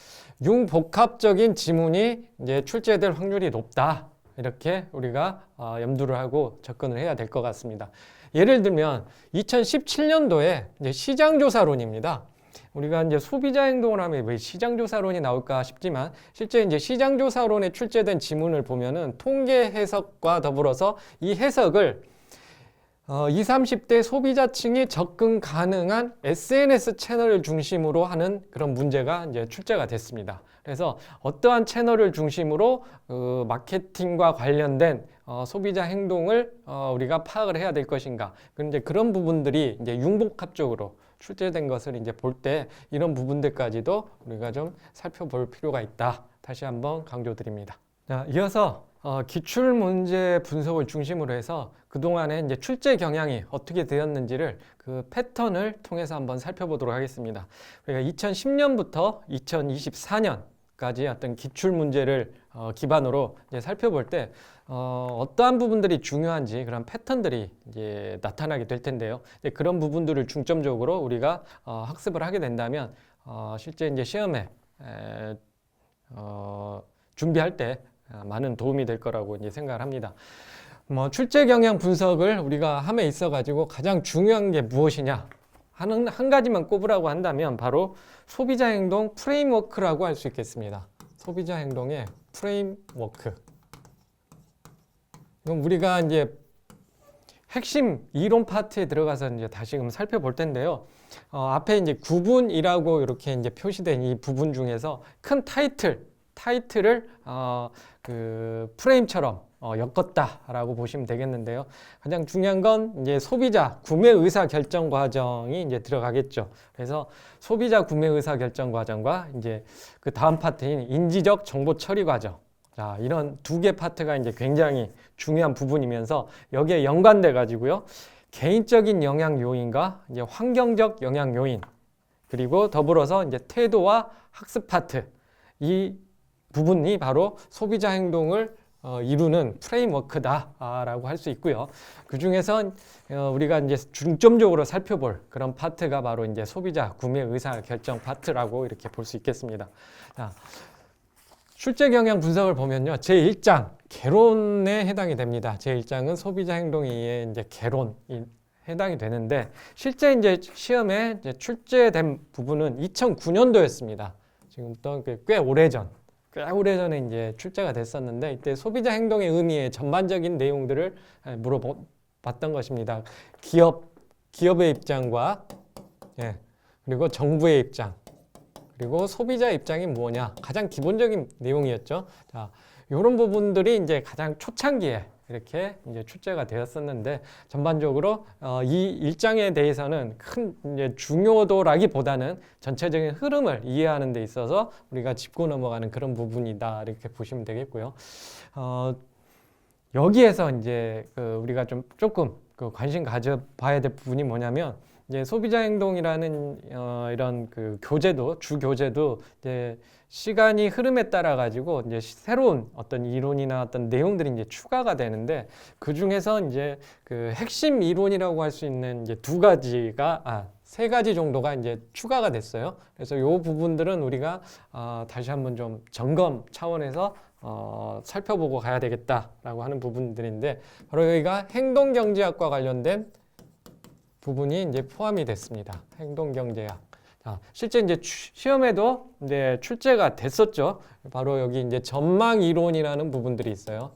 융복합적인 지문이 이제 출제될 확률이 높다. 이렇게 우리가 염두를 하고 접근을 해야 될 것 같습니다. 예를 들면 2017년도에 이제 시장조사론입니다. 우리가 이제 소비자 행동을 하면 왜 시장조사론이 나올까 싶지만 실제 이제 시장조사론에 출제된 지문을 보면은 통계 해석과 더불어서 이 해석을 20, 30대 소비자층이 접근 가능한 SNS 채널을 중심으로 하는 그런 문제가 이제 출제가 됐습니다. 그래서 어떠한 채널을 중심으로 마케팅과 관련된 소비자 행동을 우리가 파악을 해야 될 것인가. 그런데 그런 부분들이 이제 융복합적으로 출제된 것을 이제 볼 때 이런 부분들까지도 우리가 좀 살펴볼 필요가 있다. 다시 한번 강조드립니다. 자, 이어서 기출 문제 분석을 중심으로 해서 그동안에 이제 출제 경향이 어떻게 되었는지를 그 패턴을 통해서 한번 살펴보도록 하겠습니다. 우리가 2010년부터 2024년까지 어떤 기출 문제를 기반으로 이제 살펴볼 때 어떠한 부분들이 중요한지 그런 패턴들이 이제 나타나게 될 텐데요. 그런 부분들을 중점적으로 우리가 학습을 하게 된다면 실제 이제 시험에 준비할 때 많은 도움이 될 거라고 이제 생각을 합니다. 출제 경향 분석을 우리가 함에 있어 가지고 가장 중요한 게 무엇이냐 하는 한 가지만 꼽으라고 한다면 바로 소비자 행동 프레임워크라고 할 수 있겠습니다. 소비자 행동의 프레임워크. 그럼 우리가 이제 핵심 이론 파트에 들어가서 이제 다시금 살펴볼 텐데요. 앞에 이제 구분이라고 이렇게 이제 표시된 이 부분 중에서 큰 타이틀을 그 프레임처럼 엮었다라고 보시면 되겠는데요. 가장 중요한 건 이제 소비자 구매 의사 결정 과정이 이제 들어가겠죠. 그래서 소비자 구매 의사 결정 과정과 이제 그 다음 파트인 인지적 정보 처리 과정. 자, 이런 두 개 파트가 이제 굉장히 중요한 부분이면서 여기에 연관돼 가지고요. 개인적인 영향 요인과 이제 환경적 영향 요인 그리고 더불어서 이제 태도와 학습 파트 이 부분이 바로 소비자 행동을 이루는 프레임워크다라고 할 수 있고요. 그 중에서 우리가 이제 중점적으로 살펴볼 그런 파트가 바로 이제 소비자 구매 의사 결정 파트라고 이렇게 볼 수 있겠습니다. 자, 출제 경향 분석을 보면요. 제1장 개론에 해당이 됩니다. 제1장은 소비자 행동에 이제 개론이 해당이 되는데 실제 이제 시험에 이제 출제된 부분은 2009년도였습니다. 지금부터 꽤 오래전에 이제 출제가 됐었는데 이때 소비자 행동의 의미의 전반적인 내용들을 물어봤던 것입니다. 기업의 입장과 그리고 정부의 입장 그리고 소비자 입장이 뭐냐 가장 기본적인 내용이었죠. 자, 이런 부분들이 이제 가장 초창기에 이렇게 이제 출제가 되었었는데 전반적으로 이 일장에 대해서는 큰 이제 중요도라기보다는 전체적인 흐름을 이해하는 데 있어서 우리가 짚고 넘어가는 그런 부분이다 이렇게 보시면 되겠고요. 여기에서 이제 우리가 조금 관심 가져봐야 될 부분이 뭐냐면 이제 소비자 행동이라는 이런 교재도 주 교재도 이제 시간이 흐름에 따라 가지고 이제 새로운 어떤 이론이나 어떤 내용들이 이제 추가가 되는데 그 중에서 이제 핵심 이론이라고 할 수 있는 이제 세 가지 정도가 이제 추가가 됐어요. 그래서 이 부분들은 우리가 다시 한번 좀 점검 차원에서 살펴보고 가야 되겠다라고 하는 부분들인데 바로 여기가 행동경제학과 관련된 부분이 이제 포함이 됐습니다. 행동경제학. 자, 실제 이제 시험에도 이제 출제가 됐었죠. 바로 여기 이제 전망 이론이라는 부분들이 있어요.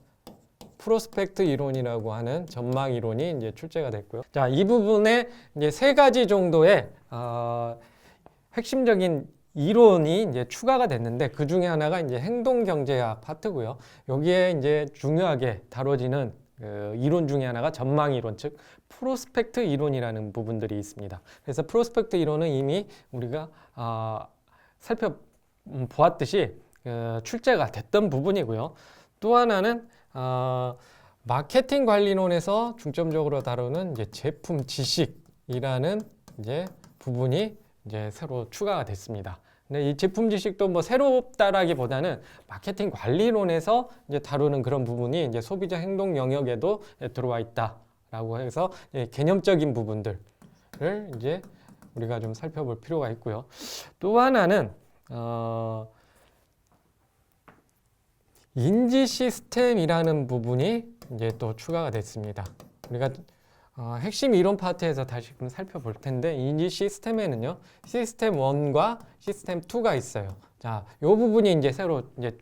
프로스펙트 이론이라고 하는 전망 이론이 이제 출제가 됐고요. 자, 이 부분에 이제 세 가지 정도의 핵심적인 이론이 이제 추가가 됐는데 그 중에 하나가 이제 행동경제학 파트고요. 여기에 이제 중요하게 다뤄지는 이론 중에 하나가 전망 이론, 즉 프로스펙트 이론이라는 부분들이 있습니다. 그래서 프로스펙트 이론은 이미 우리가 살펴보았듯이 출제가 됐던 부분이고요. 또 하나는 마케팅 관리론에서 중점적으로 다루는 이제 제품 지식이라는 이제 부분이 이제 새로 추가가 됐습니다. 근데 이 제품 지식도 뭐 새롭다라기보다는 마케팅 관리론에서 이제 다루는 그런 부분이 이제 소비자 행동 영역에도 들어와 있다라고 해서 개념적인 부분들을 이제 우리가 좀 살펴볼 필요가 있고요. 또 하나는 인지 시스템이라는 부분이 이제 또 추가가 됐습니다. 우리가 핵심 이론 파트에서 다시 좀 살펴볼 텐데 인지 시스템에는요 시스템 1과 시스템 2가 있어요. 자, 이 부분이 이제 새로 이제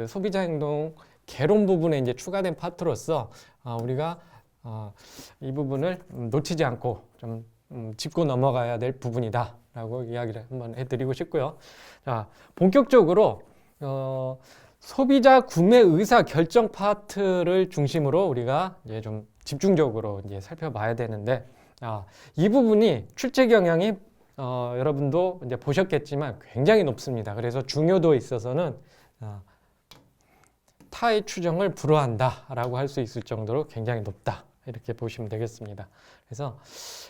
소비자 행동 개론 부분에 이제 추가된 파트로서 우리가 이 부분을 놓치지 않고 좀 짚고 넘어가야 될 부분이다라고 이야기를 한번 해드리고 싶고요. 자, 본격적으로 소비자 구매 의사 결정 파트를 중심으로 우리가 이제 좀 집중적으로 이제 살펴봐야 되는데 이 부분이 출제 경향이 여러분도 이제 보셨겠지만 굉장히 높습니다. 그래서 중요도에 있어서는 타의 추정을 불허한다라고 할 수 있을 정도로 굉장히 높다. 이렇게 보시면 되겠습니다. 그래서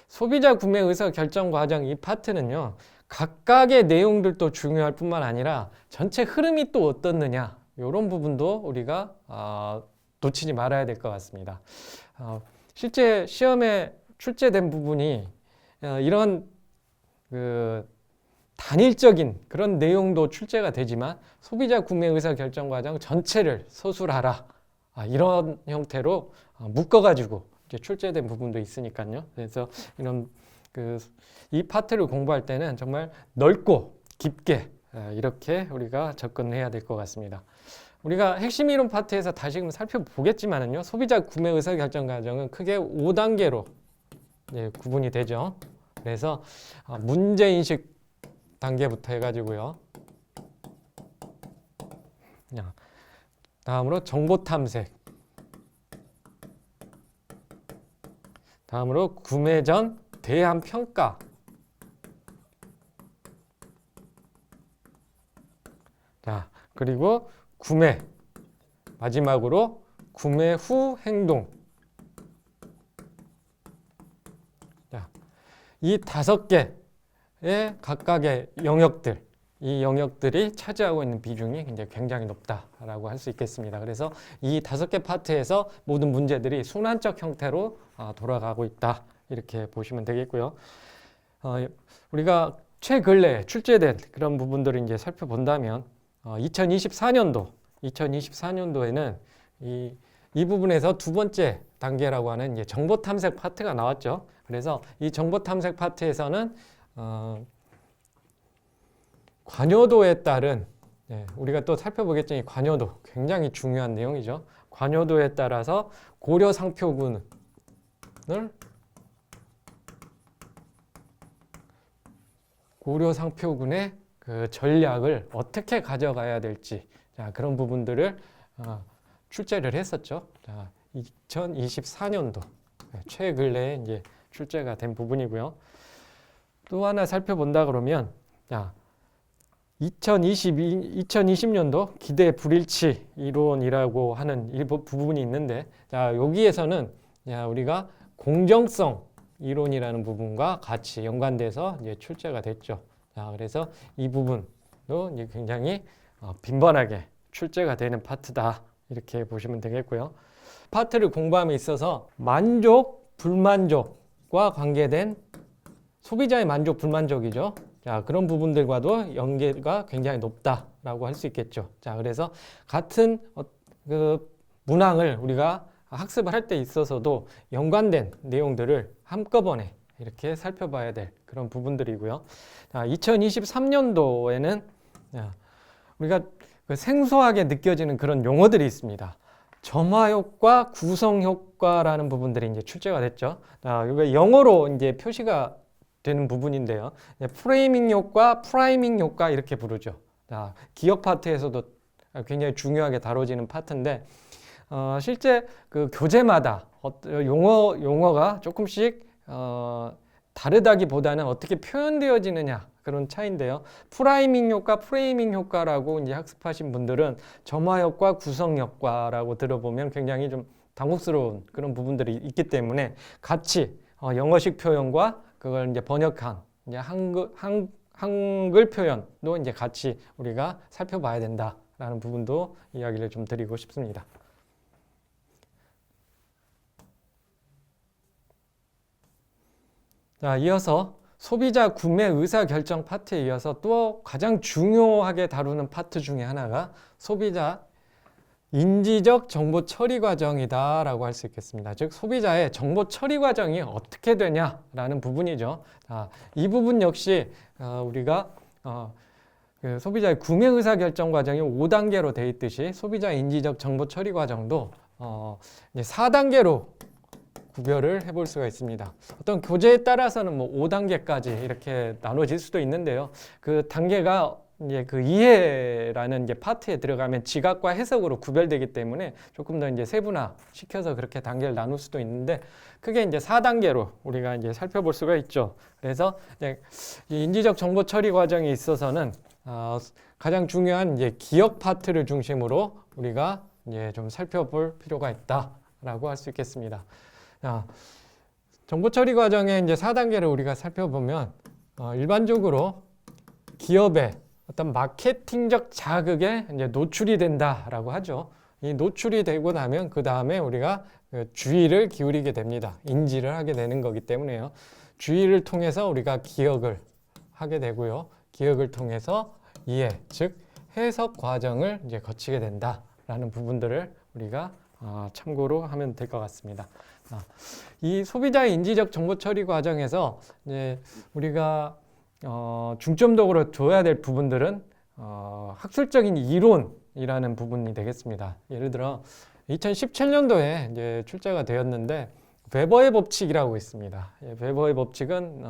소비자 구매 의사 결정 과정 이 파트는요. 각각의 내용들도 중요할 뿐만 아니라 전체 흐름이 또 어떻느냐 이런 부분도 우리가 놓치지 말아야 될 것 같습니다. 실제 시험에 출제된 부분이 이런 단일적인 그런 내용도 출제가 되지만 소비자 구매 의사 결정 과정 전체를 서술하라 이런 형태로 묶어가지고 이제 출제된 부분도 있으니까요. 그래서 이런 이 파트를 공부할 때는 정말 넓고 깊게 이렇게 우리가 접근해야 될 것 같습니다. 우리가 핵심 이론 파트에서 다시금 살펴보겠지만은요, 소비자 구매 의사 결정 과정은 크게 5단계로 구분이 되죠. 그래서 문제 인식 단계부터 해가지고요. 다음으로 정보 탐색. 다음으로 구매 전 대안 평가. 자, 그리고 구매. 마지막으로 구매 후 행동. 자, 이 5개의 각각의 영역들, 이 영역들이 차지하고 있는 비중이 굉장히 높다라고 할 수 있겠습니다. 그래서 이 5개 파트에서 모든 문제들이 순환적 형태로 돌아가고 있다. 이렇게 보시면 되겠고요. 우리가 최근래 출제된 그런 부분들을 이제 살펴본다면 2024년도에는 이 부분에서 두 번째 단계라고 하는 이제 정보 탐색 파트가 나왔죠. 그래서 이 정보 탐색 파트에서는 관여도에 따른 우리가 또 살펴보겠지만 이 관여도 굉장히 중요한 내용이죠. 관여도에 따라서 고려 상표군의 그 전략을 어떻게 가져가야 될지 그런 부분들을 출제를 했었죠. 2024년도 최근래에 이제 출제가 된 부분이고요. 또 하나 살펴본다 그러면 2020년도 기대 불일치 이론이라고 하는 부분이 있는데, 자, 여기에서는 우리가 공정성 이론이라는 부분과 같이 연관돼서 이제 출제가 됐죠. 자, 그래서 이 부분도 이제 굉장히 빈번하게 출제가 되는 파트다. 이렇게 보시면 되겠고요. 파트를 공부함에 있어서 만족, 불만족과 관계된 소비자의 만족, 불만족이죠. 자, 그런 부분들과도 연계가 굉장히 높다라고 할 수 있겠죠. 자, 그래서 같은 그 문항을 우리가 학습을 할 때 있어서도 연관된 내용들을 한꺼번에 이렇게 살펴봐야 될 그런 부분들이고요. 자, 2023년도에는 우리가 그 생소하게 느껴지는 그런 용어들이 있습니다. 점화효과, 구성효과라는 부분들이 이제 출제가 됐죠. 자, 이거 영어로 이제 표시가 되는 부분인데요. 프레이밍 효과, 프라이밍 효과 이렇게 부르죠. 자, 기억 파트에서도 굉장히 중요하게 다뤄지는 파트인데, 실제 그 교재마다 용어가 조금씩 다르다기보다는 어떻게 표현되어지느냐 그런 차이인데요. 프라이밍 효과, 프레이밍 효과라고 이제 학습하신 분들은 점화 효과, 구성 효과라고 들어보면 굉장히 좀 당혹스러운 그런 부분들이 있기 때문에 같이 영어식 표현과 그걸 이제 번역한 이제 한글 표현도 이제 같이 우리가 살펴봐야 된다라는 부분도 이야기를 좀 드리고 싶습니다. 자, 이어서 소비자 구매 의사 결정 파트에 이어서 또 가장 중요하게 다루는 파트 중에 하나가 소비자 인지적 정보 처리 과정이다라고 할 수 있겠습니다. 즉, 소비자의 정보 처리 과정이 어떻게 되냐라는 부분이죠. 자, 이 부분 역시 우리가 그 소비자의 구매 의사 결정 과정이 5단계로 되어 있듯이 소비자 인지적 정보 처리 과정도 이제 4단계로 구별을 해볼 수가 있습니다. 어떤 교재에 따라서는 뭐 5단계까지 이렇게 나눠질 수도 있는데요. 그 단계가 이제 그 이해라는 이제 파트에 들어가면 지각과 해석으로 구별되기 때문에 조금 더 이제 세분화 시켜서 그렇게 단계를 나눌 수도 있는데, 크게 이제 4단계로 우리가 이제 살펴볼 수가 있죠. 그래서 이제 이 인지적 정보 처리 과정에 있어서는 가장 중요한 이제 기억 파트를 중심으로 우리가 이제 좀 살펴볼 필요가 있다라고 할 수 있겠습니다. 자, 정보 처리 과정의 이제 4단계를 우리가 살펴보면 일반적으로 기업의 어떤 마케팅적 자극에 이제 노출이 된다라고 하죠. 이 노출이 되고 나면 그 다음에 우리가 주의를 기울이게 됩니다. 인지를 하게 되는 거기 때문에요. 주의를 통해서 우리가 기억을 하게 되고요. 기억을 통해서 이해, 즉 해석 과정을 이제 거치게 된다라는 부분들을 우리가 참고로 하면 될 것 같습니다. 이 소비자의 인지적 정보 처리 과정에서 이제 우리가 중점적으로 둬야 될 부분들은 학술적인 이론이라는 부분이 되겠습니다. 예를 들어 2017년도에 이제 출제가 되었는데 웨버의 법칙이라고 있습니다. 웨버의 법칙은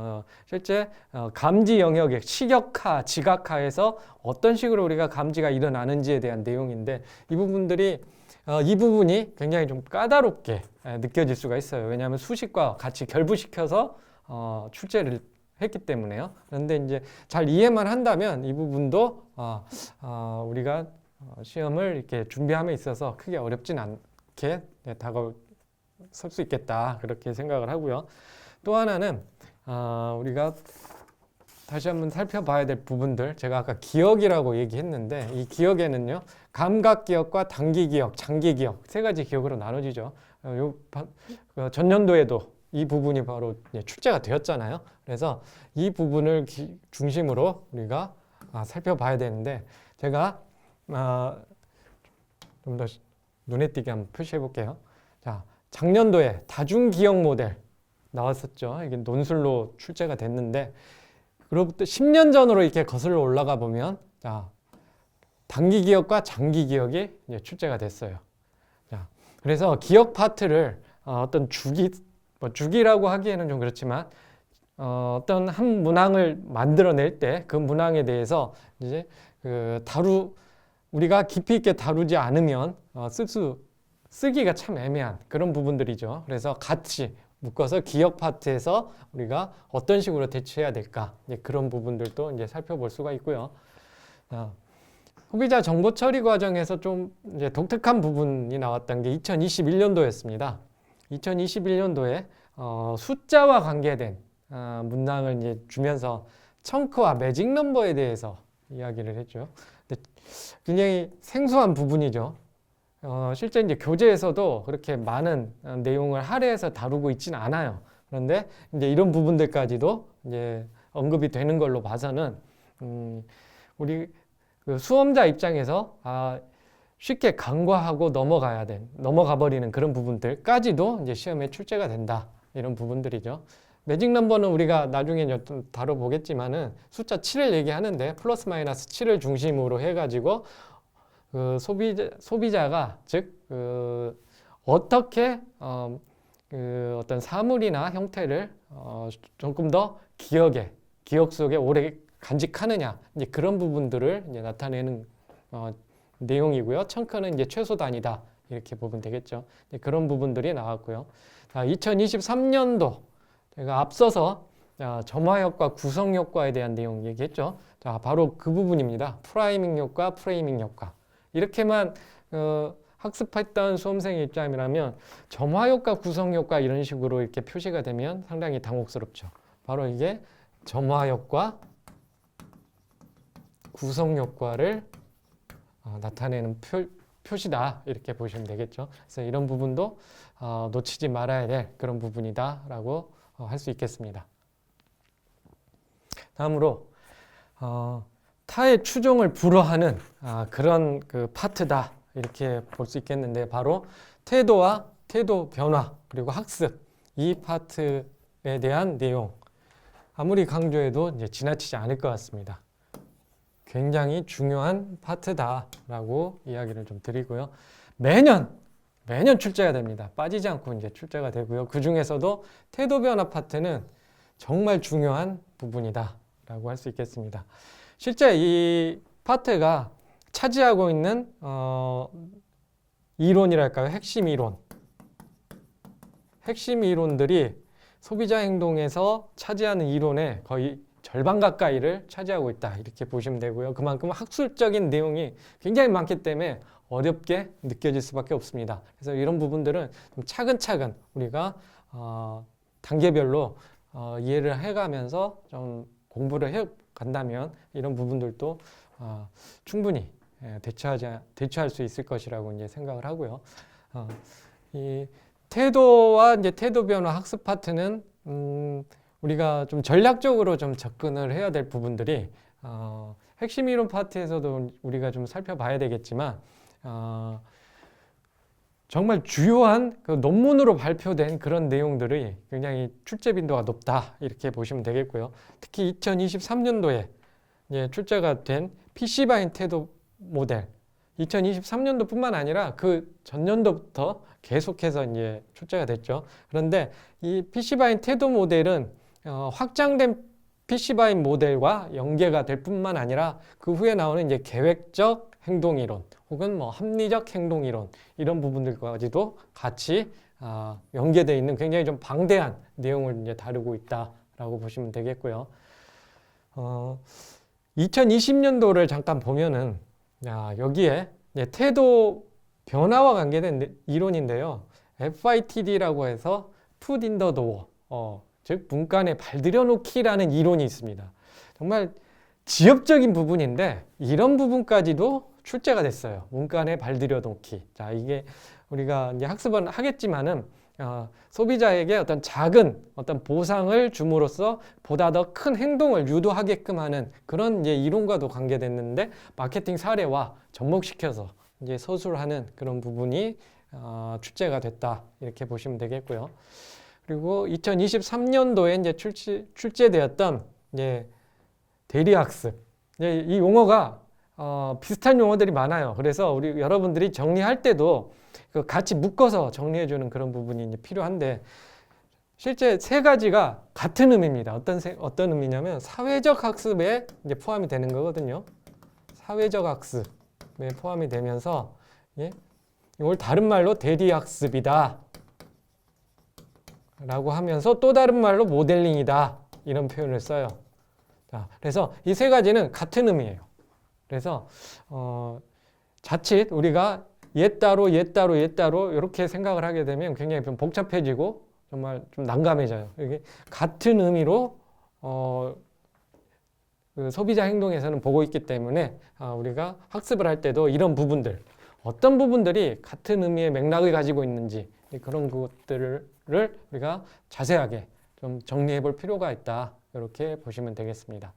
실제 감지 영역의 시격화, 지각화에서 어떤 식으로 우리가 감지가 일어나는지에 대한 내용인데, 이 부분이 굉장히 좀 까다롭게 느껴질 수가 있어요. 왜냐하면 수식과 같이 결부시켜서 출제를 했기 때문에요. 그런데 이제 잘 이해만 한다면 이 부분도 우리가 시험을 이렇게 준비함에 있어서 크게 어렵진 않게 다가설 수 있겠다, 그렇게 생각을 하고요. 또 하나는 우리가 다시 한번 살펴봐야 될 부분들, 제가 아까 기억이라고 얘기했는데 이 기억에는요 감각 기억과 단기 기억, 장기 기억 세 가지 기억으로 나눠지죠. 전년도에도 이 부분이 바로 출제가 되었잖아요. 그래서 이 부분을 중심으로 우리가 살펴봐야 되는데, 제가 좀 더 눈에 띄게 한번 표시해 볼게요. 자, 작년도에 다중기억 모델 나왔었죠. 이게 논술로 출제가 됐는데, 그로부터 10년 전으로 이렇게 거슬러 올라가 보면 단기 기억과 장기 기억이 이제 출제가 됐어요. 자, 그래서 기억 파트를 어떤 주기라고 하기에는 좀 그렇지만 어떤 한 문항을 만들어낼 때 그 문항에 대해서 이제 우리가 깊이 있게 다루지 않으면 쓰기가 참 애매한 그런 부분들이죠. 그래서 같이 묶어서 기억 파트에서 우리가 어떤 식으로 대처해야 될까, 이제 그런 부분들도 이제 살펴볼 수가 있고요. 소비자 정보 처리 과정에서 좀 이제 독특한 부분이 나왔던 게 2021년도였습니다. 2021년도에 숫자와 관계된 문항을 이제 주면서 청크와 매직 넘버에 대해서 이야기를 했죠. 근데 굉장히 생소한 부분이죠. 실제 이제 교재에서도 그렇게 많은 내용을 할애해서 다루고 있지는 않아요. 그런데 이제 이런 부분들까지도 이제 언급이 되는 걸로 봐서는 우리 그 수험자 입장에서 쉽게 간과하고 넘어가 버리는 그런 부분들까지도 이제 시험에 출제가 된다. 이런 부분들이죠. 매직 넘버는 우리가 나중에 좀 다뤄보겠지만은 숫자 7을 얘기하는데 플러스 마이너스 7을 중심으로 해가지고 그 소비자가 즉 어떻게 그 어떤 사물이나 형태를 조금 더 기억 속에 오래 간직하느냐 이제 그런 부분들을 이제 나타내는 내용이고요. 청크는 이제 최소 단위다 이렇게 보면 되겠죠. 그런 부분들이 나왔고요. 2023년도 제가 앞서서 점화 효과, 구성 효과에 대한 내용 얘기했죠. 자, 바로 그 부분입니다. 프라이밍 효과, 프레이밍 효과. 이렇게만 학습했던 수험생의 입장이라면 점화 효과, 구성 효과 이런 식으로 이렇게 표시가 되면 상당히 당혹스럽죠. 바로 이게 점화 효과, 구성 효과를 나타내는 표시다 이렇게 보시면 되겠죠. 그래서 이런 부분도 놓치지 말아야 될 그런 부분이다라고 할 수 있겠습니다. 다음으로 타의 추종을 불허하는 그런 그 파트다 이렇게 볼 수 있겠는데 바로 태도와 태도 변화 그리고 학습 이 파트에 대한 내용 아무리 강조해도 이제 지나치지 않을 것 같습니다. 굉장히 중요한 파트다라고 이야기를 좀 드리고요. 매년 출제가 됩니다. 빠지지 않고 이제 출제가 되고요. 그 중에서도 태도 변화 파트는 정말 중요한 부분이다라고 할 수 있겠습니다. 실제 이 파트가 차지하고 있는 이론이랄까요? 핵심 이론들이 소비자 행동에서 차지하는 이론의 거의 절반 가까이를 차지하고 있다 이렇게 보시면 되고요. 그만큼 학술적인 내용이 굉장히 많기 때문에 어렵게 느껴질 수밖에 없습니다. 그래서 이런 부분들은 좀 차근차근 우리가 단계별로 이해를 해가면서 좀 공부를 해 간다면 이런 부분들도 충분히 대처할 수 있을 것이라고 이제 생각을 하고요. 이 태도와 이제 태도 변화 학습 파트는 우리가 좀 전략적으로 좀 접근을 해야 될 부분들이 핵심 이론 파트에서도 우리가 좀 살펴봐야 되겠지만 정말 주요한 그 논문으로 발표된 그런 내용들이 굉장히 출제 빈도가 높다 이렇게 보시면 되겠고요. 특히 2023년도에 출제가 된 PC바인 태도 모델 2023년도뿐만 아니라 그 전년도부터 계속해서 이제 출제가 됐죠. 그런데 이 PC바인 태도 모델은 확장된 PC바인 모델과 연계가 될 뿐만 아니라 그 후에 나오는 이제 계획적 행동이론 혹은 뭐 합리적 행동이론 이런 부분들까지도 같이 연계되어 있는 굉장히 좀 방대한 내용을 이제 다루고 있다라고 보시면 되겠고요. 2020년도를 잠깐 보면은 여기에 태도 변화와 관계된 이론인데요. FITD라고 해서 Foot in the door, 즉 문간에 발들여 놓기라는 이론이 있습니다. 정말 지엽적인 부분인데 이런 부분까지도 출제가 됐어요. 문간에 발들여 놓기. 자, 이게 우리가 이제 학습은 하겠지만은 소비자에게 어떤 작은 어떤 보상을 줌으로써 보다 더 큰 행동을 유도하게끔 하는 그런 이제 이론과도 관계됐는데 마케팅 사례와 접목시켜서 이제 서술하는 그런 부분이 출제가 됐다 이렇게 보시면 되겠고요. 그리고 2023년도에 이제 출제되었던 이제 대리학습 이 용어가 비슷한 용어들이 많아요. 그래서 우리 여러분들이 정리할 때도 같이 묶어서 정리해주는 그런 부분이 이제 필요한데 실제 세 가지가 같은 의미입니다. 어떤 의미냐면 사회적 학습에 이제 포함이 되는 거거든요. 사회적 학습에 포함이 되면서 이걸 다른 말로 대리학습이다 라고 하면서 또 다른 말로 모델링이다 이런 표현을 써요. 자, 그래서 이 세 가지는 같은 의미예요. 그래서 자칫 우리가 얘 따로 이렇게 생각을 하게 되면 굉장히 좀 복잡해지고 정말 좀 난감해져요. 이게 같은 의미로 그 소비자 행동에서는 보고 있기 때문에 우리가 학습을 할 때도 이런 부분들, 어떤 부분들이 같은 의미의 맥락을 가지고 있는지 그런 것들을 우리가 자세하게 좀 정리해 볼 필요가 있다. 이렇게 보시면 되겠습니다.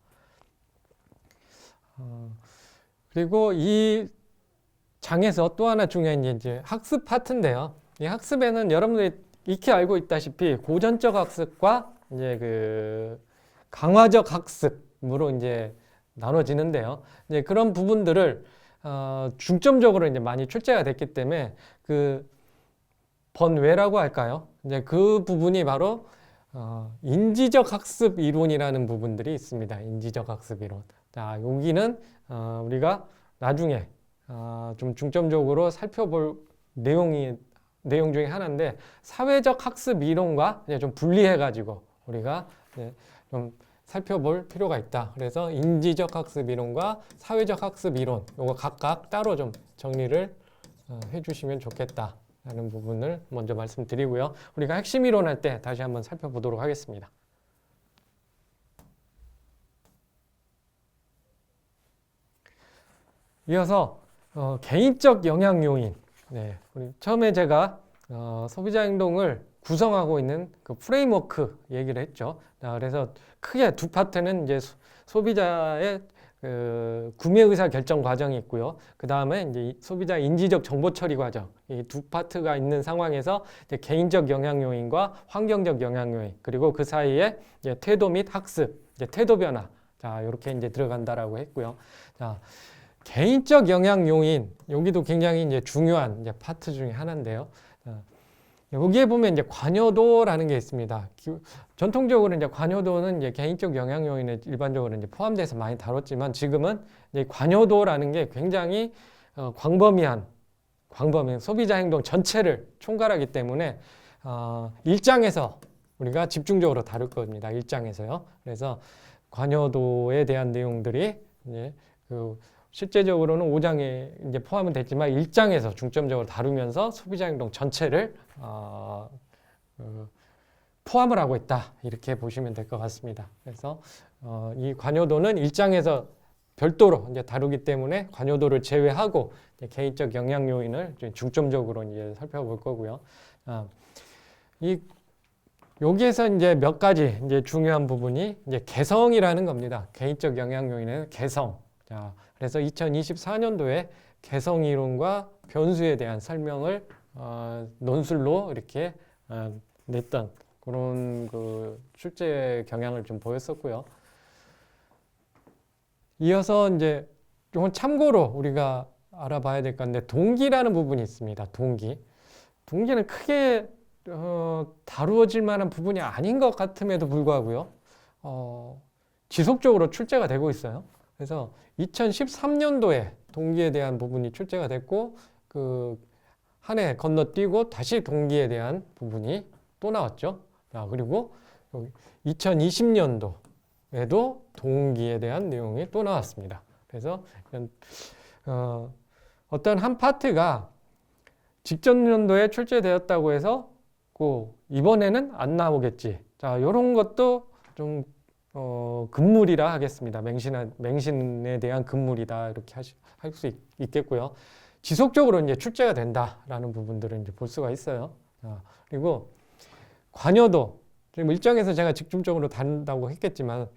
그리고 이 장에서 또 하나 중요한 게 이제 학습 파트인데요. 이 학습에는 여러분들이 익히 알고 있다시피 고전적 학습과 이제 그 강화적 학습으로 이제 나눠지는데요. 이제 그런 부분들을 중점적으로 이제 많이 출제가 됐기 때문에 그 번외라고 할까요? 이제 그 부분이 바로 인지적 학습 이론이라는 부분들이 있습니다. 인지적 학습 이론. 자, 여기는 우리가 나중에 좀 중점적으로 살펴볼 내용 중에 하나인데 사회적 학습 이론과 이제 좀 분리해가지고 우리가 이제 좀 살펴볼 필요가 있다. 그래서 인지적 학습 이론과 사회적 학습 이론 요거 각각 따로 좀 정리를 해주시면 좋겠다. 라는 부분을 먼저 말씀드리고요. 우리가 핵심 이론 할 때 다시 한번 살펴보도록 하겠습니다. 이어서 개인적 영향 요인. 네, 우리 처음에 제가 소비자 행동을 구성하고 있는 그 프레임워크 얘기를 했죠. 그래서 크게 두 파트는 이제 소비자의 그 구매 의사 결정 과정이 있고요. 그 다음에 이제 소비자 인지적 정보 처리 과정, 이 두 파트가 있는 상황에서 이제 개인적 영향 요인과 환경적 영향 요인, 그리고 그 사이에 이제 태도 및 학습, 이제 태도 변화, 자 이렇게 이제 들어간다라고 했고요. 자 개인적 영향 요인, 여기도 굉장히 이제 중요한 이제 파트 중에 하나인데요. 여기에 보면 이제 관여도라는 게 있습니다. 전통적으로 이제 관여도는 이제 개인적 영향 요인에 일반적으로 이제 포함돼서 많이 다뤘지만 지금은 이제 관여도라는 게 굉장히 광범위한 소비자 행동 전체를 총괄하기 때문에 1장에서 우리가 집중적으로 다룰 겁니다. 1장에서요. 그래서 관여도에 대한 내용들이 이제 실제적으로는 5장에 이제 포함은 됐지만 1장에서 중점적으로 다루면서 소비자 행동 전체를 포함을 하고 있다. 이렇게 보시면 될 것 같습니다. 그래서 이 관여도는 1장에서 별도로 이제 다루기 때문에 관여도를 제외하고 이제 개인적 영향 요인을 이제 중점적으로 이제 살펴볼 거고요. 여기에서 이제 몇 가지 이제 중요한 부분이 이제 개성이라는 겁니다. 개인적 영향 요인은 개성. 자, 그래서 2024년도에 개성 이론과 변수에 대한 설명을 논술로 이렇게 냈던 그런 그 출제 경향을 좀 보였었고요. 이어서 이제 이건 참고로 우리가 알아봐야 될 건데 동기라는 부분이 있습니다. 동기는 크게 다루어질 만한 부분이 아닌 것 같음에도 불구하고요. 지속적으로 출제가 되고 있어요. 그래서 2013년도에 동기에 대한 부분이 출제가 됐고 그 한 해 건너뛰고 다시 동기에 대한 부분이 또 나왔죠. 그리고 2020년도에도 동기에 대한 내용이 또 나왔습니다. 그래서 어떤 한 파트가 직전 연도에 출제되었다고 해서 이번에는 안 나오겠지. 자, 이런 것도 좀 금물이라 하겠습니다. 맹신에 대한 금물이다 이렇게 할 수 있겠고요. 지속적으로 이제 출제가 된다라는 부분들을 이제 볼 수가 있어요. 그리고 관여도 지금 일정에서 제가 집중적으로 다룬다고 했지만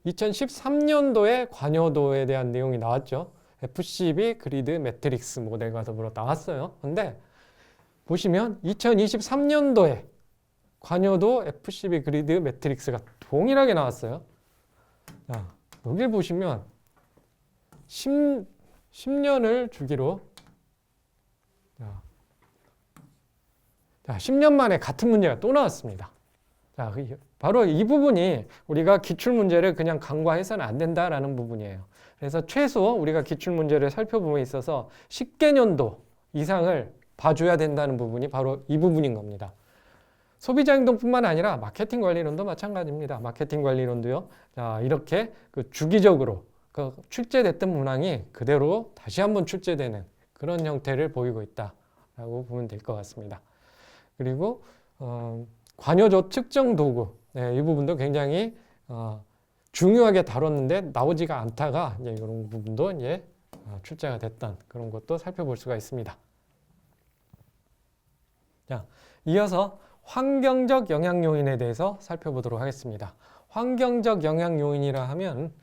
2013년도에 관여도에 대한 내용이 나왔죠. FCB 그리드 매트릭스 모델과 더불어 나왔어요. 근데 보시면 2023년도에 관여도 FCB 그리드 매트릭스가 동일하게 나왔어요. 자, 여기를 보시면 10년을 주기로 10년 만에 같은 문제가 또 나왔습니다. 자, 바로 이 부분이 우리가 기출문제를 그냥 간과해서는 안 된다라는 부분이에요. 그래서 최소 우리가 기출문제를 살펴봄에 있어서 10개년도 이상을 봐줘야 된다는 부분이 바로 이 부분인 겁니다. 소비자 행동뿐만 아니라 마케팅 관리론도 마찬가지입니다. 마케팅 관리론도요. 자, 이렇게 주기적으로 그 출제됐던 문항이 그대로 다시 한번 출제되는 그런 형태를 보이고 있다라고 보면 될 것 같습니다. 그리고 관여조 측정 도구, 네, 이 부분도 굉장히 중요하게 다뤘는데 나오지가 않다가 이제 이런 부분도 이제 출제가 됐던 그런 것도 살펴볼 수가 있습니다. 자, 이어서 환경적 영향 요인에 대해서 살펴보도록 하겠습니다. 환경적 영향 요인이라 하면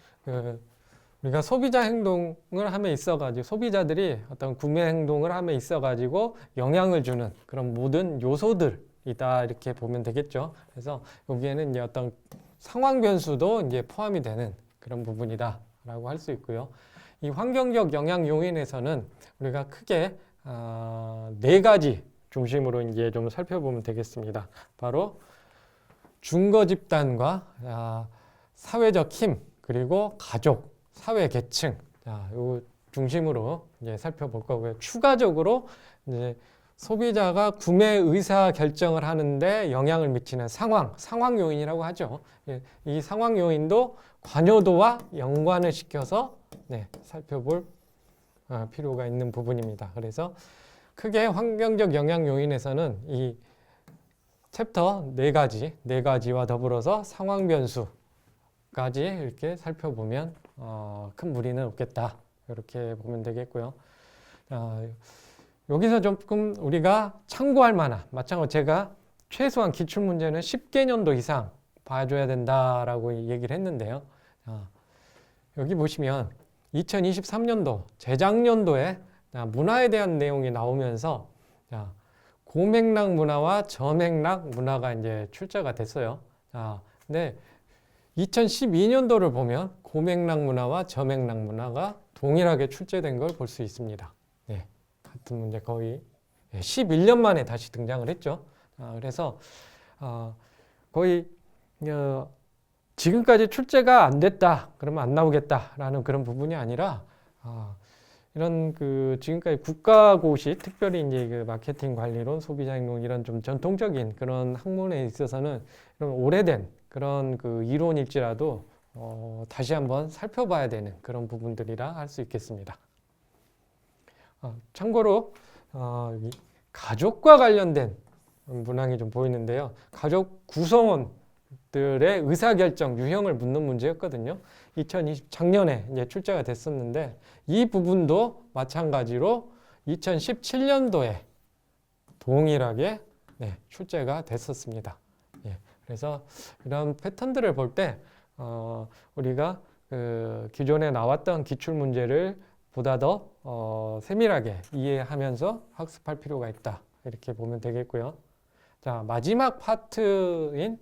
우리가 소비자 행동을 함에 있어가지고 소비자들이 어떤 구매 행동을 함에 있어가지고 영향을 주는 그런 모든 요소들이다 이렇게 보면 되겠죠. 그래서 여기에는 이제 어떤 상황 변수도 이제 포함이 되는 그런 부분이다라고 할 수 있고요. 이 환경적 영향 요인에서는 우리가 크게 네 가지 중심으로 이제 좀 살펴보면 되겠습니다. 바로 준거 집단과 사회적 힘, 그리고 가족, 사회 계층, 요 중심으로 이제 살펴볼 거고요. 추가적으로 이제 소비자가 구매 의사 결정을 하는데 영향을 미치는 상황 요인이라고 하죠. 이 상황 요인도 관여도와 연관을 시켜서 살펴볼 필요가 있는 부분입니다. 그래서 크게 환경적 영향 요인에서는 이 챕터 네 가지와 더불어서 상황 변수까지 이렇게 살펴보면 큰 무리는 없겠다. 이렇게 보면 되겠고요. 여기서 조금 우리가 참고할 만한, 마찬가지로 제가 최소한 기출문제는 10개년도 이상 봐줘야 된다라고 얘기를 했는데요. 여기 보시면 2023년도, 재작년도에 문화에 대한 내용이 나오면서 고맥락 문화와 저맥락 문화가 이제 출제가 됐어요. 근데 2012년도를 보면 고맥락 문화와 저맥락 문화가 동일하게 출제된 걸 볼 수 있습니다. 네, 같은 문제 거의 11년 만에 다시 등장을 했죠. 그래서 거의 지금까지 출제가 안 됐다, 그러면 안 나오겠다라는 그런 부분이 아니라 이런 지금까지 국가고시, 특별히 이제 그 마케팅 관리론, 소비자 행동 이런 좀 전통적인 그런 학문에 있어서는 이런 오래된 그런 이론일지라도 다시 한번 살펴봐야 되는 그런 부분들이라 할 수 있겠습니다. 참고로 가족과 관련된 문항이 좀 보이는데요. 가족 구성원들의 의사결정 유형을 묻는 문제였거든요. 작년에 이제 출제가 됐었는데 이 부분도 마찬가지로 2017년도에 동일하게 출제가 됐었습니다. 그래서 이런 패턴들을 볼 때 우리가 기존에 나왔던 기출 문제를 보다 더 세밀하게 이해하면서 학습할 필요가 있다. 이렇게 보면 되겠고요. 자, 마지막 파트인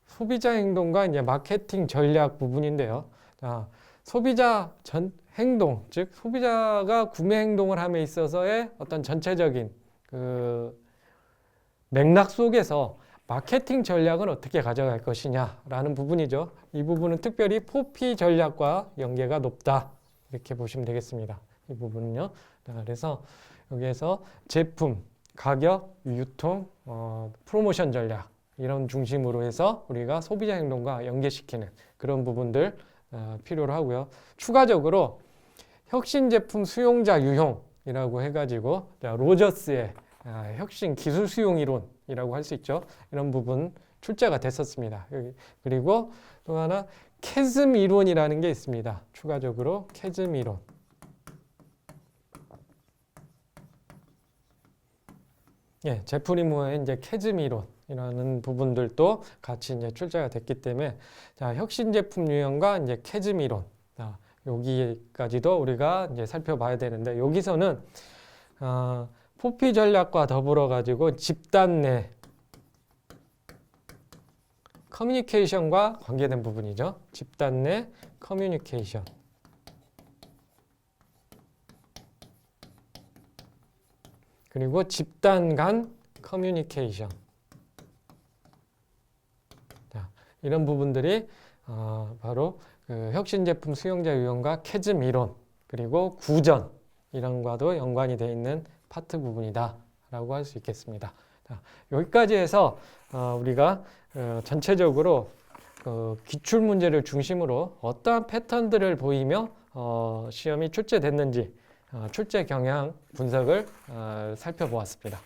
소비자 행동과 이제 마케팅 전략 부분인데요. 자, 소비자 행동, 즉 소비자가 구매 행동을 함에 있어서의 어떤 전체적인 맥락 속에서 마케팅 전략은 어떻게 가져갈 것이냐라는 부분이죠. 이 부분은 특별히 포피 전략과 연계가 높다. 이렇게 보시면 되겠습니다. 이 부분은요. 그래서 여기에서 제품, 가격, 유통, 프로모션 전략 이런 중심으로 해서 우리가 소비자 행동과 연계시키는 그런 부분들 필요로 하고요. 추가적으로 혁신 제품 수용자 유형이라고 해가지고 로저스의 혁신 기술 수용 이론이라고 할 수 있죠. 이런 부분 출제가 됐었습니다. 그리고 또 하나 캐즘 이론이라는 게 있습니다. 추가적으로 캐즘 이론. 제프리모어의 이제 캐즘 이론이라는 부분들도 같이 이제 출제가 됐기 때문에 혁신 제품 유형과 이제 캐즘 이론 여기까지도 우리가 이제 살펴봐야 되는데 여기서는 포피 전략과 더불어 가지고 집단 내 커뮤니케이션과 관계된 부분이죠. 집단 내 커뮤니케이션. 그리고 집단 간 커뮤니케이션. 이런 부분들이 바로 혁신 제품 수용자 유형과 캐즘 이론 그리고 구전 이런과도 연관이 되어 있는 파트 부분이다 라고 할 수 있겠습니다. 여기까지 해서 우리가 전체적으로 기출 문제를 중심으로 어떠한 패턴들을 보이며 시험이 출제됐는지 출제 경향 분석을 살펴보았습니다.